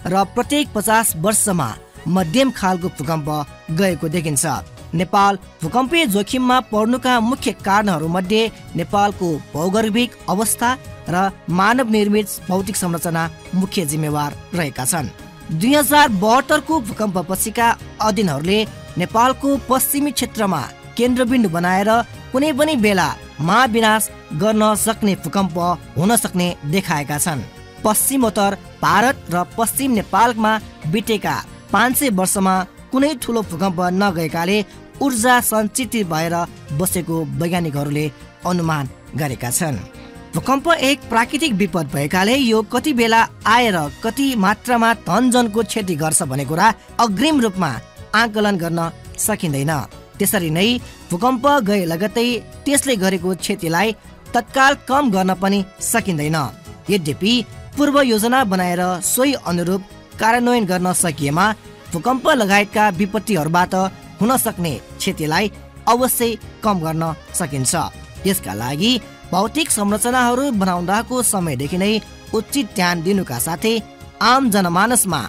र प्रत्येक 50 वर्षमा मध्यम खालको भूकम्प गएको देखिन्छ। नेपाल भूकम्पीय जोखिममा पर्नुका मुख्य कारणहरू मध्ये नेपालको भौगोलिक अवस्था र मानव निर्मित भौतिक संरचना मुख्य जिम्मेवार रहेका छन्। 2072 को भूकम्प पछिका अध्ययनहरूले नेपालको पश्चिमी क्षेत्रमा केन्द्रबिन्दु बनाएर कुनै पनि बेला महाविनाश गर्न सक्ने भूकम्प हुन सक्ने देखाएका छन्। पश्चिमोत्तर भारत र पश्चिम नेपालमा बितेका 500 वर्षमा कुनै ठुलो भूकम्प नगएकाले ऊर्जा सञ्चित भएर बसेको वैज्ञानिकहरूले अनुमान गरेका छन्। भूकम्प एक प्राकृतिक विपद भएकाले यो कति बेला आएर कति मात्रामा धनजनको क्षति गर्छ भन्ने कुरा अग्रिम रूपमा आकलन गर्न सकिँदैन। त्यसरी नै भूकम्प गए लगत्तै त्यसले गरेको क्षतिलाई तत्काल कम गर्न पनि सकिँदैन। यद्यपि पूर्व योजना बनाएर सोही अनुरूप कार्यान्वयन गर्न सकिएमा भूकम्प लगायतका विपत्तिहरूबाट हुन सक्ने क्षतिलाई अवश्य कम गर्न सकिन्छ। यसका लागि भौतिक संरचनाहरू बनाउँदाको समयदेखि नै उचित ध्यान दिनुका साथै आम जनमानसमा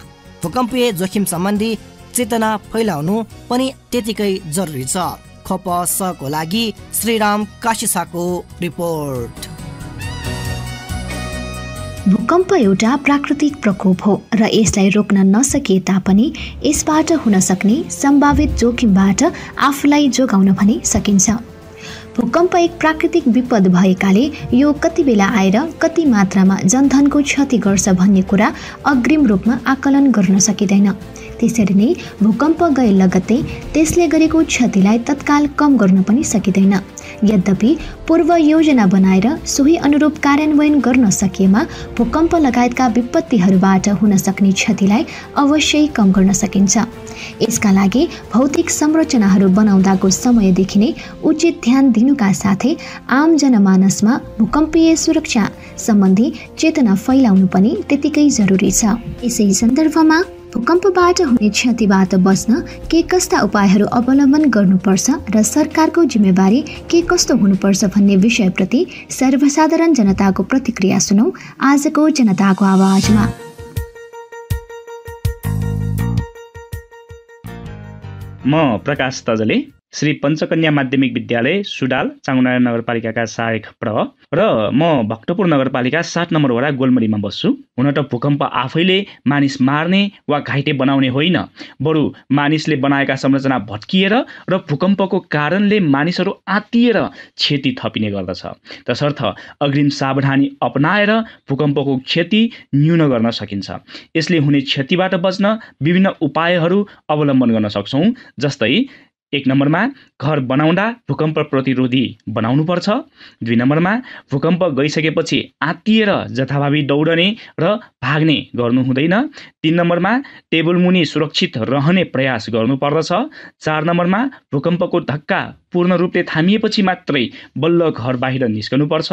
भूकम्पीय जोखिम सम्बन्धी चेतना फैलाउनु पनि त्यतिकै जरुरी छ। खपसको लागि श्रीराम काशीसाको रिपोर्ट। भूकम्प एउटा प्राकृतिक प्रकोप हो र यसलाई रोक्न नसकिए तापनि यसबाट हुन सक्ने सम्भावित जोखिमबाट आफूलाई जोगाउन भने सकिन्छ। भूकम्प एक प्राकृतिक विपद भएकाले यो कति बेला आएर कति मात्रामा जनधनको क्षति गर्छ भन्ने कुरा अग्रिम रूपमा आकलन गर्न सकिँदैन। त्यसरी नै भूकम्प गए लगत्तै त्यसले गरेको क्षतिलाई तत्काल कम गर्न पनि सकिँदैन। यद्यपि पूर्व योजना बनाएर सोही अनुरूप कार्यान्वयन गर्न सकिएमा भूकम्प लगायतका विपत्तिहरूबाट हुन सक्ने क्षतिलाई अवश्यै कम गर्न सकिन्छ। यसका लागि भौतिक संरचनाहरू बनाउँदाको समयदेखि नै उचित ध्यान दिनुका साथै आम जनमानसमा भूकम्पीय सुरक्षा सम्बन्धी चेतना फैलाउनु पनि त्यतिकै जरुरी छ। यसै सन्दर्भमा भूकम्पबाट हुने क्षतिबाट बच्न के कस्ता उपायहरू अवलम्बन गर्नुपर्छ र सरकारको जिम्मेवारी के कस्तो हुनुपर्छ भन्ने विषयप्रति सर्वसाधारण जनताको प्रतिक्रिया सुनौ आजको जनताको आवाजमा। म प्रकाश तजले श्री पञ्चकन्या माध्यमिक विद्यालय सुडाल चाङ्गुनारायण नगरपालिकाका सहायक प्रह र म भक्तपुर नगरपालिका 7 नम्बर वडा गोलमरीमा बस्छु। हुन त भूकम्प आफैले मानिस मार्ने वा घाइते बनाउने होइन, बरु मानिसले बनाएका संरचना भत्किएर र भूकम्पको कारणले मानिसहरू आत्तिएर क्षति थपिने गर्दछ। तसर्थ अग्रिम सावधानी अपनाएर भूकम्पको क्षति न्यून गर्न सकिन्छ। यसले हुने क्षतिबाट बच्न विभिन्न उपायहरू अवलम्बन गर्न सक्छौँ। जस्तै 1 नम्बरमा घर बनाउँदा भूकम्प प्रतिरोधी बनाउनुपर्छ। 2 नम्बरमा भूकम्प गइसकेपछि आत्तिएर जथाभावी दौडने र भाग्ने गर्नु हुँदैन। 3 नम्बरमा टेबल मुनि सुरक्षित रहने प्रयास गर्नुपर्दछ। 4 नम्बरमा भूकम्पको धक्का पूर्ण रूपले थामिएपछि मात्रै बल्ल घर बाहिर निस्कनुपर्छ।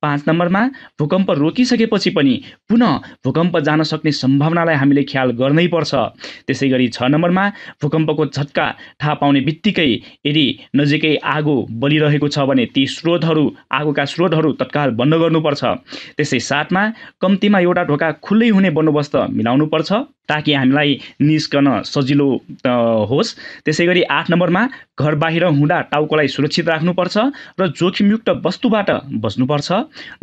5 नम्बरमा भूकम्प रोकिसकेपछि पनि पुनः भूकम्प जान सक्ने सम्भावनालाई हामीले ख्याल गर्नै पर्छ। त्यसै गरी 6 नम्बरमा भूकम्पको झट्का थाहा पाउने बित्तिकै यदि नजिकै आगो बलिरहेको छ भने ती आगोका स्रोतहरू तत्काल बन्द गर्नुपर्छ। त्यसै साथमा कम्तीमा एउटा ढोका खुल्लै हुने बन्दोबस्त मिलाउनुपर्छ ताकि हामीलाई निस्कन सजिलो होस्। त्यसै गरी 8 नम्बरमा घर बाहिर हुँदा टाउकोलाई सुरक्षित राख्नुपर्छ र जोखिमयुक्त वस्तुबाट बच्नुपर्छ।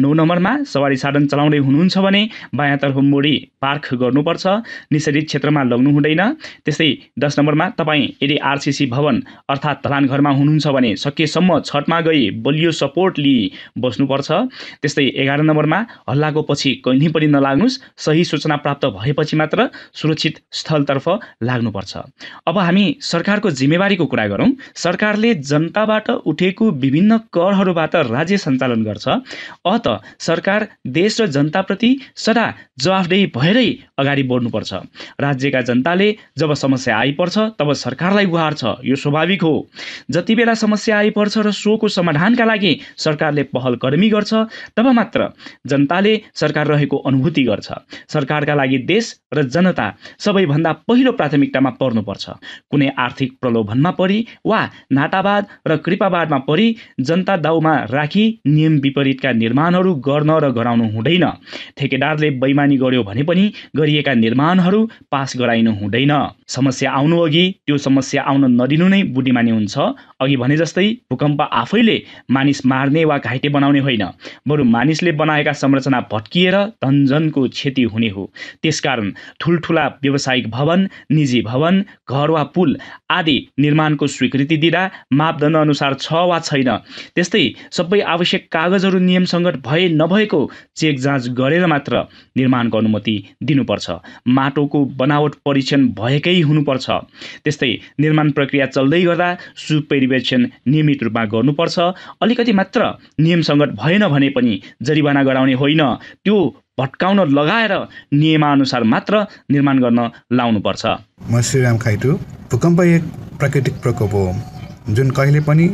9 नम्बरमा सवारी साधन चलाउँदै हुनुहुन्छ भने बायाँतर्फ मोडी पार्क गर्नुपर्छ, निषेधित क्षेत्रमा लग्नु हुँदैन। त्यसै 10 नम्बरमा तपाईँ यदि आरसीसी भवन अर्थात् दलान घरमा हुनुहुन्छ भने सकेसम्म छतमा गई बलियो सपोर्ट लिई बस्नुपर्छ। त्यस्तै 11 नम्बरमा हल्लाको पछि कहिल्यै पनि नलाग्नुस्, सही सूचना प्राप्त भएपछि मात्र सुरक्षित स्थलतर्फ लाग्नुपर्छ। अब हामी सरकारको जिम्मेवारीको कुरा गरौँ। सरकारले जनताबाट उठेको विभिन्न करहरूबाट राज्य सञ्चालन गर्छ। अत सरकार देश र जनताप्रति सदा जवाफदेही भएरै अगाडि बढ्नुपर्छ। राज्यका जनताले जब समस्या आइपर्छ तब सरकारलाई गुहार्छ, यो स्वाभाविक हो। जति बेला समस्या आइपर्छ र सोको समाधानका लागि सरकारले पहल कदमी गर्छ तब मात्र जनताले सरकार रहेको अनुभूति गर्छ। सरकारका लागि देश र जनता सबैभन्दा पहिलो प्राथमिकतामा पर्नुपर्छ। कुनै आर्थिक प्रलोभनमा परि वा नाटावाद र कृपावादमा परि जनता दाउमा राखी नियम विपरीतका निर्माणहरू गर्न र गराउनु हुँदैन। ठेकेदारले बेइमानी गर्यो भने पनि गरिएका निर्माणहरू पास गराइनु हुँदैन। समस्या आउनु अघि त्यो समस्या आउन नदिनु नै बुद्धिमानी हुन्छ। अघि भने जस्तै भूकम्प आफैले मानिस मार्ने वा घाइते बनाउने होइन, बरु मानिसले बनाएका संरचना भत्किएर धनजनको क्षति हुने हो। त्यसकारण ठुल्ठुला व्यावसायिक भवन, निजी भवन, घर वा पुल आदि निर्माणको स्वीकृति दिँदा मापदण्ड अनुसार छ वा छैन, त्यस्तै सबै आवश्यक कागजहरू नियम सङ्गत भए नभएको चेक जाँच गरेर मात्र निर्माणको अनुमति दिनुपर्छ। माटोको बनावट परीक्षण भएकै हुनुपर्छ। त्यस्तै निर्माण प्रक्रिया चल्दै गर्दा सुपरिवेक्षण नियमित रूपमा गर्नुपर्छ। अलिकति मात्र नियम सङ्गत भएन भने पनि जरिवाना गराउने होइन, त्यो भट्काउन लगाएर नियमानुसार मात्र निर्माण गर्न लाउनुपर्छ। म श्रीराम खाइटु। भूकम्प एक प्राकृतिक प्रकोप हो जुन कहिले पनि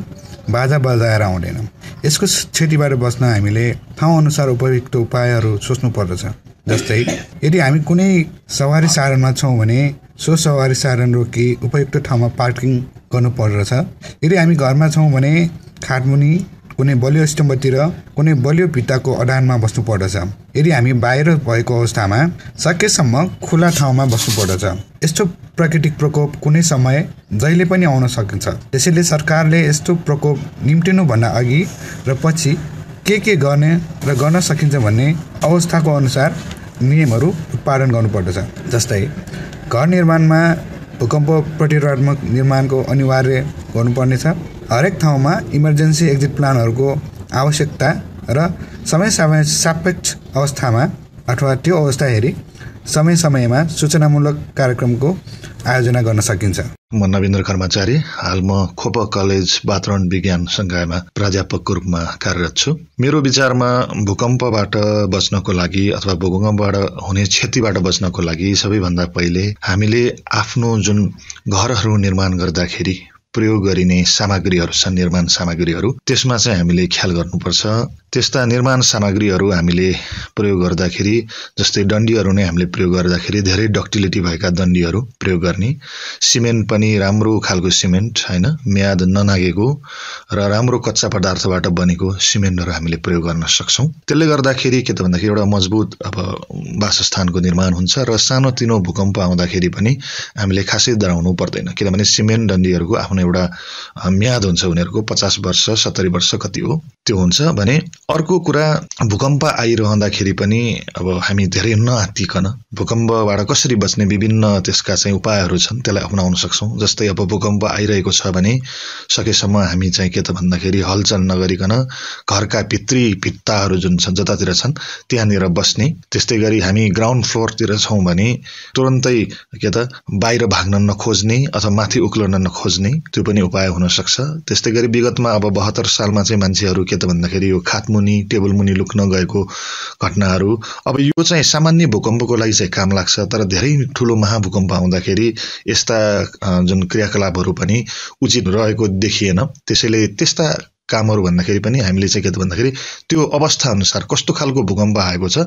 बाजा बजाएर आउँदैन। यसको क्षतिबाट बच्न हामीले ठाउँअनुसार उपयुक्त उपायहरू सोच्नु पर्दछ। जस्तै यदि हामी कुनै सवारी साधनमा छौँ भने सो सवारी साधन रोकी उपयुक्त ठाउँमा पार्किङ गर्नु पर्दछ। यदि हामी घरमा छौँ भने खाटमुनि कुनै बलियो स्तम्भतिर कुनै बलियो भित्ताको अडानमा बस्नु पर्दछ। यदि हामी बाहिर भएको अवस्थामा सकेसम्म खुला ठाउँमा बस्नु पर्दछ। यस्तो प्राकृतिक प्रकोप कुनै समय जहिले पनि आउन सकिन्छ। त्यसैले सरकारले यस्तो प्रकोप निम्टिनुभन्दा अघि र पछि के गर्ने र गर्न सकिन्छ भन्ने अवस्थाको अनुसार नियमहरू उत्पादन गर्नुपर्दछ। जस्तै घर निर्माणमा भूकम्प प्रतिरोधात्मक निर्माणको अनिवार्य गर्नुपर्नेछ। हरेक ठाउँमा इमर्जेन्सी एक्जिट प्लानहरूको आवश्यकता र समय सापेक्ष अवस्थामा अथवा त्यो अवस्था हेरी समय समयमा सूचनामूलक कार्यक्रमको आयोजना गर्न सकिन्छ। म नवीन्द्र कर्मचारी, हाल म खोप कलेज वातावरण विज्ञान संकायमा प्राध्यापकको रूपमा कार्यरत छु। मेरो विचारमा भूकम्पबाट बच्नको लागि अथवा भूकम्पबाट हुने क्षतिबाट बच्नको लागि सबैभन्दा पहिले हामीले आफ्नो जुन घरहरू निर्माण गर्दाखेरि प्रयोग गरिने सामग्रीहरू छन्, निर्माण सामग्रीहरू, त्यसमा चाहिँ हामीले ख्याल गर्नुपर्छ। त्यस्ता निर्माण सामग्रीहरू हामीले प्रयोग गर्दाखेरि, जस्तै डन्डीहरू नै हामीले प्रयोग गर्दाखेरि धेरै डक्टिलिटी भएका डन्डीहरू प्रयोग गर्ने, सिमेन्ट पनि राम्रो खालको सिमेन्ट हैन, म्याद ननागेको र राम्रो कच्चा पदार्थबाट बनेको सिमेन्टहरू हामीले प्रयोग गर्न सक्छौं। त्यसले गर्दाखेरि के त भन्दाखेरि एउटा मजबुत वासस्थानको निर्माण हुन्छ र सानोतिनो भूकम्प आउँदाखेरि पनि हामीले खासै डराउनु पर्दैन, किनभने सिमेन्ट डन्डीहरूको आफ्नो एउटा म्याद हुन्छ, उनीहरूको 50 वर्ष 70 वर्ष कति हो त्यो हुन्छ भने। अर्को कुरा, भूकम्प आइरहँदाखेरि पनि अब हामी धेरै नआत्तिकन भूकम्पबाट कसरी बच्ने विभिन्न त्यसका चाहिँ उपायहरू छन्, त्यसलाई अपनाउन सक्छौं। जस्तै अब भूकम्प आइरहेको छ भने सकेसम्म हामी चाहिँ के त भन्दाखेरि हलचल नगरिकन घरका भित्री भित्ताहरू जुन छन् जतातिर छन् त्यहाँनिर बस्ने। त्यस्तै गरी हामी ग्राउन्ड फ्लोरतिर छौं भने तुरन्तै के त बाहिर भाग्न नखोज्ने अथवा माथि उक्लन नखोज्ने, त्यो पनि उपाय हुन सक्छ। त्यस्तै गरी विगतमा अब 72 सालमा चाहिँ मान्छेहरू के त भन्दाखेरि यो खाटमुनि टेबल मुनि लुक्न गएको घटनाहरू, अब यो चाहिँ सामान्य भूकम्पको लागि चाहिँ काम लाग्छ, तर धेरै ठुलो महाभूकम्प आउँदाखेरि यस्ता जुन क्रियाकलापहरू पनि उचित रहेको देखिएन। त्यसैले त्यस्ता कामहरू भन्दाखेरि पनि हामीले चाहिँ के त भन्दाखेरि त्यो अवस्था अनुसार कस्तो खालको भूकम्प आएको छ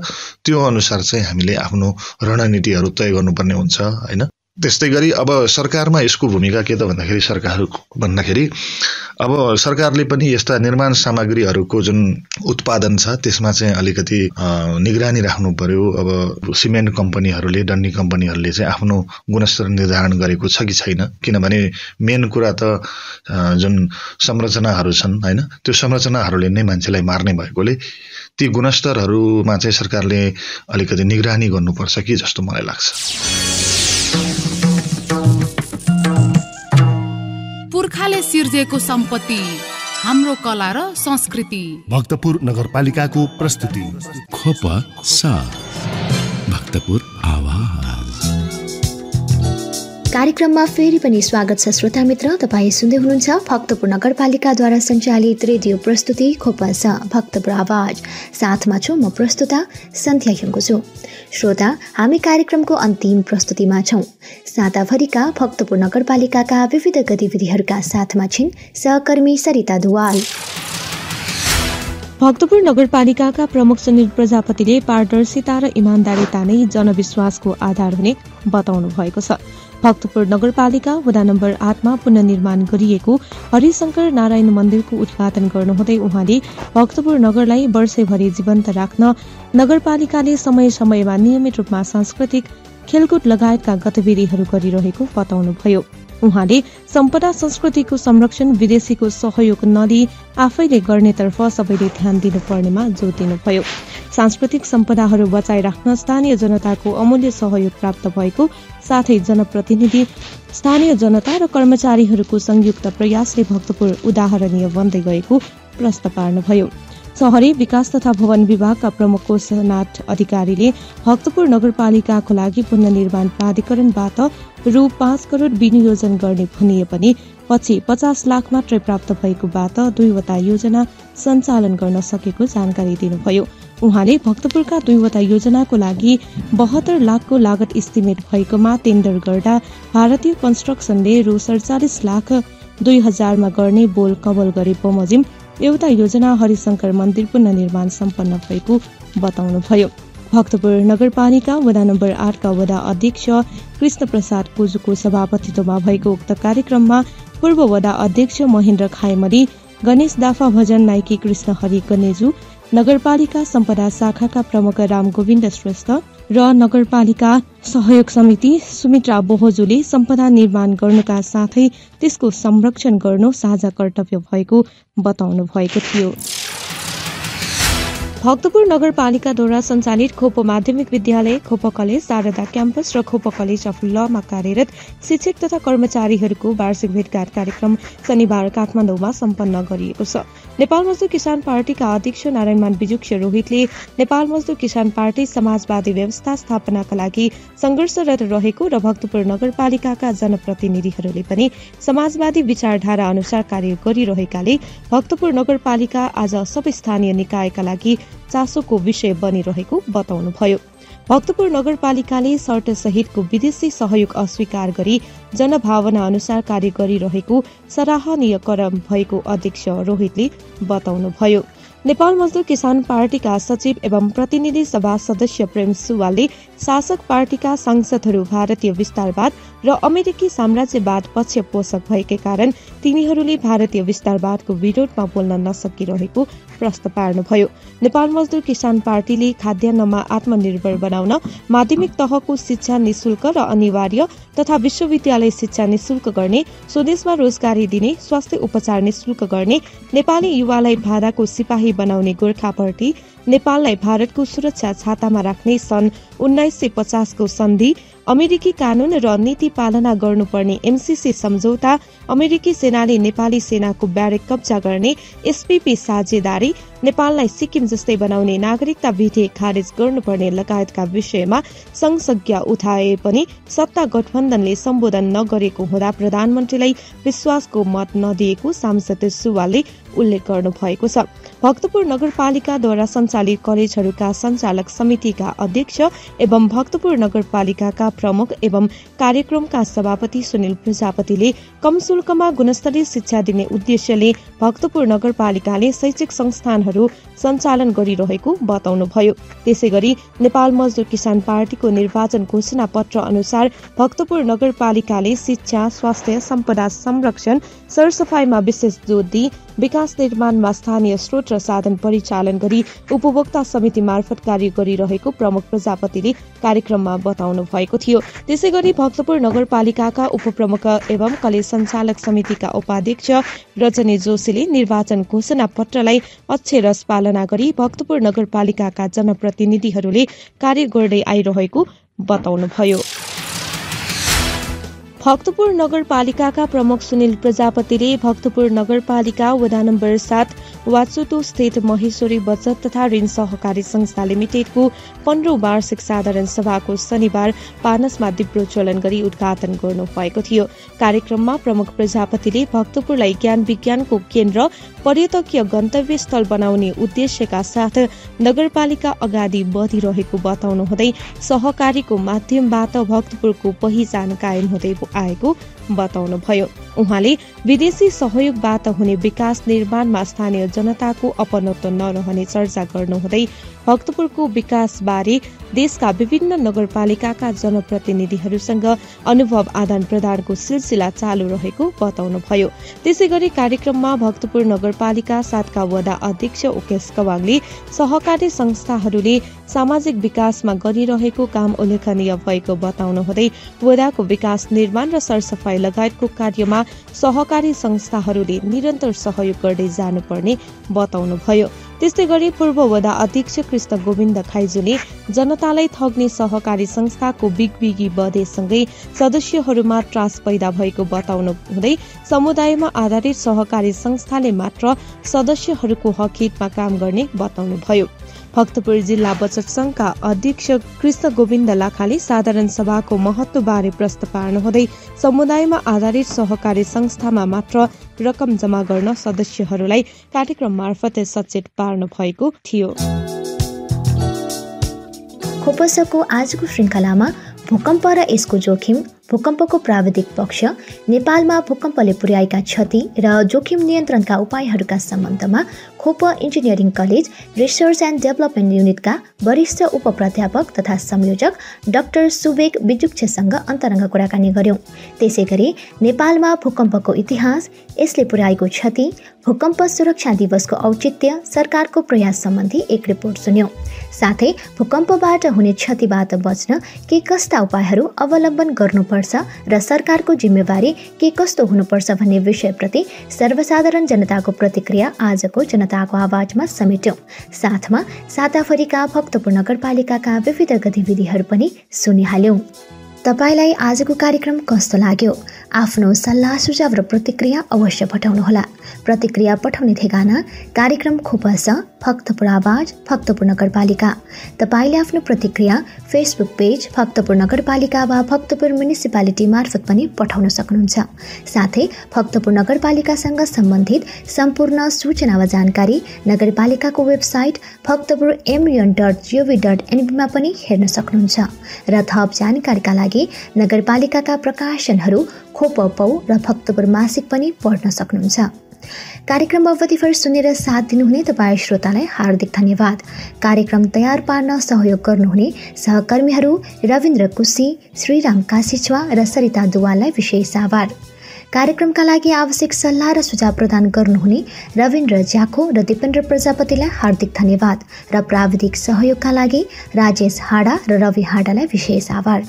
त्यो अनुसार चाहिँ हामीले आफ्नो रणनीतिहरू तय गर्नुपर्ने हुन्छ हैन। त्यस्तै गरी अब सरकारमा यसको भूमिका के त भन्दाखेरि अब सरकारले पनि यस्ता निर्माण सामग्रीहरूको जुन उत्पादन छ त्यसमा चाहिँ अलिकति निगरानी राख्नु पर्यो। अब सिमेन्ट कम्पनीहरूले, डन्डी कम्पनीहरूले चाहिँ आफ्नो गुणस्तर निर्धारण गरेको छ कि छैन, किनभने मेन कुरा त जुन संरचनाहरू छन् हैन, त्यो संरचनाहरूले नै मान्छेलाई मार्ने भएकोले ती गुणस्तरहरूमा चाहिँ सरकारले अलिकति निगरानी गर्नुपर्छ कि जस्तो मलाई लाग्छ। पुर्खाले सिर्जेको सम्पत्ति, हाम्रो कला र संस्कृति। भक्तपुर नगरपालिकाको प्रस्तुति। खोप साथ, भक्तपुर आवाज। कार्यक्रममा फेरि पनि स्वागत छ श्रोता मित्र। तपाईँ सुन्दै हुनुहुन्छ भक्तपुर नगरपालिकाद्वारा सञ्चालित रेडियो प्रस्तुति खोपस भक्तपुर आवाज। साथमा छु म प्रस्तुता सन्ध्या छु। श्रोता, हामी कार्यक्रमको अन्तिम प्रस्तुतिमा छौँ। साताभरिका भक्तपुर नगरपालिकाका विविध गतिविधिहरूका साथमा छिन् सहकर्मी सरिता दुवाल। भक्तपुर नगरपालिकाका प्रमुख सुनिल प्रजापतिले पारदर्शिता र इमान्दारिता नै जनविश्वासको आधार हुने बताउनु भएको छ। भक्तपुर नगरपालिका वडा नम्बर 8 मा पुनर्निर्माण गरिएको हरिशंकर नारायण मन्दिरको उद्घाटन गर्नुहुँदै उहाँले भक्तपुर नगरलाई वर्षैभरि जीवन्त राख्न नगरपालिकाले समय समयमा नियमित रूपमा सांस्कृतिक, खेलकुद लगायतका गतिविधिहरू गरिरहेको बताउनुभयो। उहाँले सम्पदा संस्कृतिको संरक्षण विदेशीको सहयोग नलिई आफैले गर्नेतर्फ सबैले ध्यान दिनुपर्नेमा जोड दिनुभयो। सांस्कृतिक सम्पदाहरू बचाइराख्न स्थानीय जनताको अमूल्य सहयोग प्राप्त भएको साथै जनप्रतिनिधि, स्थानीय जनता र कर्मचारीहरूको संयुक्त प्रयासले भक्तपुर उदाहरणीय बन्दै गएको प्रश्न पार्नुभयो। शहरी विकास तथा भवन विभागका प्रमुख कोशनाथ अधिकारीले भक्तपुर नगरपालिकाको लागि पुनर्निर्माण प्राधिकरणबाट रु 5 करोड विनियोजन गर्ने भनिए पनि पछि 50 लाख मात्रै प्राप्त भएकोबाट 2वटा योजना सञ्चालन गर्न सकेको जानकारी दिनुभयो। उहाँले भक्तपुरका 2वटा योजनाको लागि 72 लाखको लागत इस्टिमेट भएकोमा टेन्डर गर्दा भारतीय कन्स्ट्रक्सनले रु 47 लाख 2000 मा गर्ने बोल कबल गरे बमोजिम एउटा योजना हरिशंकर मन्दिर पुनर्निर्माण सम्पन्न भएको बताउनुभयो। भक्तपुर नगरपालिका वडा नम्बर 8 का वडा अध्यक्ष कृष्ण प्रसाद कोजुको सभापतित्वमा भएको उक्त कार्यक्रममा पूर्व वडा अध्यक्ष महेन्द्र खायमली, गणेश दाफा भजन नायकी कृष्ण हरि गणेजु, नगरपालिका सम्पदा शाखाका प्रमुख राम गोविन्द श्रेष्ठ र नगरपालिका सहयोग समिति सुमित्रा बोहजुले सम्पदा निर्माण गर्नुका साथै त्यसको संरक्षण गर्नु साझा कर्तव्य भएको बताउनु भएको थियो। भक्तपुर नगरपालिकाद्वारा सञ्चालित खोप माध्यमिक विद्यालय, खोप कलेज, शारदा क्याम्पस र खोप कलेज अफ लमा कार्यरत शिक्षक तथा कर्मचारीहरूको वार्षिक भेटघाट कार्यक्रम शनिबार काठमाडौँमा सम्पन्न गरिएको छ। नेपाल मजदुर किसान पार्टीका अध्यक्ष नारायणमान बिजुक्ष रोहितले नेपाल मजदुर किसान पार्टी समाजवादी व्यवस्था स्थापनाका लागि संघर्षरत रहेको र भक्तपुर नगरपालिकाका जनप्रतिनिधिहरूले पनि समाजवादी विचारधारा अनुसार कार्य गरिरहेकाले भक्तपुर नगरपालिका आज सबै स्थानीय निकायका लागि चासोको विषय बनिरहेको बताउनुभयो। भक्तपुर नगरपालिकाले शर्त सहितको विदेशी सहयोग अस्वीकार गरी जनभावना अनुसार कार्य गरिरहेको सराहनीय कदम भएको अध्यक्ष रोहितले बताउनुभयो। नेपाल मजदुर किसान पार्टीका सचिव एवं प्रतिनिधि सभा सदस्य प्रेम सुवालले शासक पार्टीका सांसदहरू भारतीय विस्तारवाद र अमेरिकी साम्राज्यवाद पक्ष पोषक भएकै कारण तिनीहरूले भारतीय विस्तारवादको विरोधमा बोल्न नसकिरहेको प्रश्न पार्नुभयो। नेपाल मजदुर किसान पार्टीले खाद्यान्नमा आत्मनिर्भर बनाउन माध्यमिक तहको शिक्षा निशुल्क र अनिवार्य तथा विश्वविद्यालय शिक्षा निशुल्क गर्ने, स्वदेशमा रोजगारी दिने, स्वास्थ्य उपचार निशुल्क गर्ने, नेपाली युवालाई भारतको सिपाही बनाउने गोर्खा पार्टी, नेपाललाई भारतको सुरक्षा छातामा राख्ने सन् 1950 को सन्धि, अमेरिकी कानून र नीति पालना गर्नुपर्ने एमसीसी सम्झौता, अमेरिकी सेनाले नेपाली सेनाको ब्यारेक कब्जा गर्ने एसपीपी साझेदारी, नेपाललाई सिक्किम जस्तै बनाउने नागरिकता विधेयक खारेज गर्नुपर्ने लगायतका विषयमा संसज्ञा उठाए पनि सत्ता गठबन्धनले सम्बोधन नगरेको हुँदा प्रधानमन्त्रीलाई विश्वासको मत नदिएको सांसद सुवालले उल्लेख गर्नुभएको छ। भक्तपुर नगरपालिकाद्वारा सञ्चालित कलेजहरूका सञ्चालक समितिका अध्यक्ष एवं भक्तपुर नगरपालिकाका प्रमुख एवं कार्यक्रमका सभापति सुनिल प्रजापतिले कम शुल्कमा गुणस्तरीय शिक्षा दिने उद्देश्यले भक्तपुर नगरपालिकाले शैक्षिक संस्थानहरू सञ्चालन गरिरहेको बताउनुभयो। त्यसैगरी नेपाल मजदुर किसान पार्टीको निर्वाचन घोषणा पत्र अनुसार भक्तपुर नगरपालिकाले शिक्षा, स्वास्थ्य, सम्पदा संरक्षण, सरसफाईमा विशेष जोड दिई विकास निर्माणमा स्थानीय स्रोत र साधन परिचालन गरी उपभोक्ता समिति मार्फत कार्य गरिरहेको प्रमुख प्रजापतिले कार्यक्रममा बताउनु भएको थियो। त्यसैगरी भक्तपुर नगरपालिकाका उपप्रमुख एवं कलेज सञ्चालक समितिका उपाध्यक्ष रजनी जोशीले निर्वाचन घोषणा पत्रलाई अक्षरश पालना गरी भक्तपुर नगरपालिकाका जनप्रतिनिधिहरूले कार्य गर्दै आइरहेको बताउनुभयो। भक्तपुर नगरपालिकाका प्रमुख सुनिल प्रजापतिले भक्तपुर नगरपालिका वडा नम्बर 7 वाचुटो स्थित महेश्वरी बचत तथा ऋण सहकारी संस्था लिमिटेडको 15औं वार्षिक साधारण सभाको शनिबार पानसमा दीप्रोज्वलन गरी उद्घाटन गर्नुभएको थियो। कार्यक्रममा प्रमुख प्रजापतिले भक्तपुरलाई ज्ञान विज्ञानको केन्द्र, पर्यटकीय गन्तव्य स्थल बनाउने उद्देश्यका साथ नगरपालिका अगाडि बढिरहेको बताउनुहुँदै सहकारीको माध्यमबाट भक्तपुरको पहिचान कायम हुँदै आएको बताउनुभयो। उहाँले विदेशी सहयोगबाट हुने विकास निर्माणमा स्थानीय जनताको अपनत्व नरहने चर्चा गर्नुहुँदै भक्तपुरको विकासबारे देशका विभिन्न नगरपालिकाका जनप्रतिनिधिहरूसँग अनुभव आदान प्रदानको सिलसिला चालू रहेको बताउनुभयो। त्यसैगरी कार्यक्रममा भक्तपुर नगरपालिका 7 का वडा अध्यक्ष उकेश कवाङले सहकारी संस्थाहरूले सामाजिक विकासमा गरिरहेको काम उल्लेखनीय भएको बताउनुहुँदै वडाको विकास निर्माण र सरसफाई लगायतको कार्यमा सहकारी संस्थाहरूले निरन्तर सहयोग गर्दै जानुपर्ने बताउनुभयो। त्यस्तै गरी पूर्व वडा अध्यक्ष कृष्ण गोविन्द खाइजुले जनतालाई ठग्ने सहकारी संस्थाको बिगबिगी बढेसँगै सदस्यहरूमा त्रास पैदा भएको बताउनु हुँदै समुदायमा आधारित सहकारी संस्थाले मात्र सदस्यहरूको हक हितमा काम गर्ने बताउनुभयो। भक्तपुर जिल्ला बचत संघका अध्यक्ष कृष्ण गोविन्द लाखाले साधारण सभाको महत्वबारे प्रश्न पार्नुहुँदै समुदायमा आधारित सहकारी संस्थामा मात्र रकम जम्मा गर्न सदस्यहरूलाई कार्यक्रम मार्फत सचेत पार्नु भएको थियो। खोपसको आजको श्रृङ्खलामा भूकम्प र यसको जोखिम, भूकम्पको प्राविधिक पक्ष, नेपालमा भूकम्पले पुर्याएका क्षति र जोखिम नियन्त्रणका उपायहरूका सम्बन्धमा Khwopa engineering college research and development युनिटका वरिष्ठ उपप्राध्यापक तथा संयोजक डाक्टर सुवेक बिजुक्छसँग अन्तरङ्ग कुराकानी गर्यौं। त्यसैगरी नेपालमा भूकम्पको इतिहास, यसले पुर्याएको क्षति, भूकम्प सुरक्षा दिवसको औचित्य, सरकारको प्रयास सम्बन्धी एक रिपोर्ट सुन्यौं। साथै भूकम्पबाट हुने क्षतिबाट बच्न के कस्ता उपायहरू अवलम्बन गर्नुपर्छ र सरकारको जिम्मेवारी के कस्तो हुनुपर्छ भन्ने विषयप्रति सर्वसाधारण जनताको प्रतिक्रिया आजको जनता श्रोताको आवाजमा समेट्यौं। साथमा साताभरिका भक्तपुर नगरपालिकाका विविध गतिविधिहरू पनि सुनिहाल्यौं। तपाईलाई आजको कार्यक्रम कस्तो लाग्यो? आफ्नो सल्लाह सुझाव र प्रतिक्रिया अवश्य पठाउनुहोला। प्रतिक्रिया पठाउने ठेगाना कार्यक्रम खोपस भक्तपुर आवाज भक्तपुर नगरपालिका। तपाईले आफ्नो प्रतिक्रिया फेसबुक पेज भक्तपुर नगरपालिका वा भक्तपुर म्युनिसिपालिटी मार्फत पनि पठाउन सक्नुहुन्छ। साथै भक्तपुर नगरपालिकासँग सम्बन्धित सम्पूर्ण सूचना वा जानकारी नगरपालिकाको वेबसाइट भक्तपुर.mun.gov.np मा पनि हेर्न सक्नुहुन्छ। र थप जानकारीका लागि नगरपालिकाका प्रकाशनहरू खोपपौ र भक्तपुर मासिक पनि पढ्न सक्नुहुन्छ। कार्यक्रम अवधिभर सुनेर साथ दिनुहुने तपाईँ श्रोतालाई हार्दिक धन्यवाद। कार्यक्रम तयार पार्न सहयोग गर्नुहुने सहकर्मीहरू रविन्द्र कुसी, श्रीराम काशीछुवा र सरिता दुवाललाई विशेष आभार। कार्यक्रमका लागि आवश्यक सल्लाह र सुझाव प्रदान गर्नुहुने रविन्द्र ज्याखो र दिपेन्द्र प्रजापतिलाई हार्दिक धन्यवाद र प्राविधिक सहयोगका लागि राजेश हाडा र रवि हाडालाई विशेष आभार।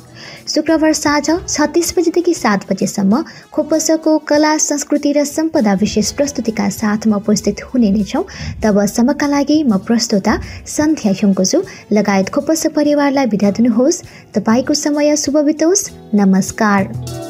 शुक्रबार साँझ 36 बजेदेखि 7 बजेसम्म खोपसको कला, संस्कृति र सम्पदा विशेष प्रस्तुतिका साथमा उपस्थित हुने नै छौँ। तबसम्मका लागि म प्रस्तोता सन्ध्या ह्युङ्कोजु लगायत खोपस परिवारलाई बिदा दिनुहोस्। तपाईँको समय शुभ बितोस्। नमस्कार।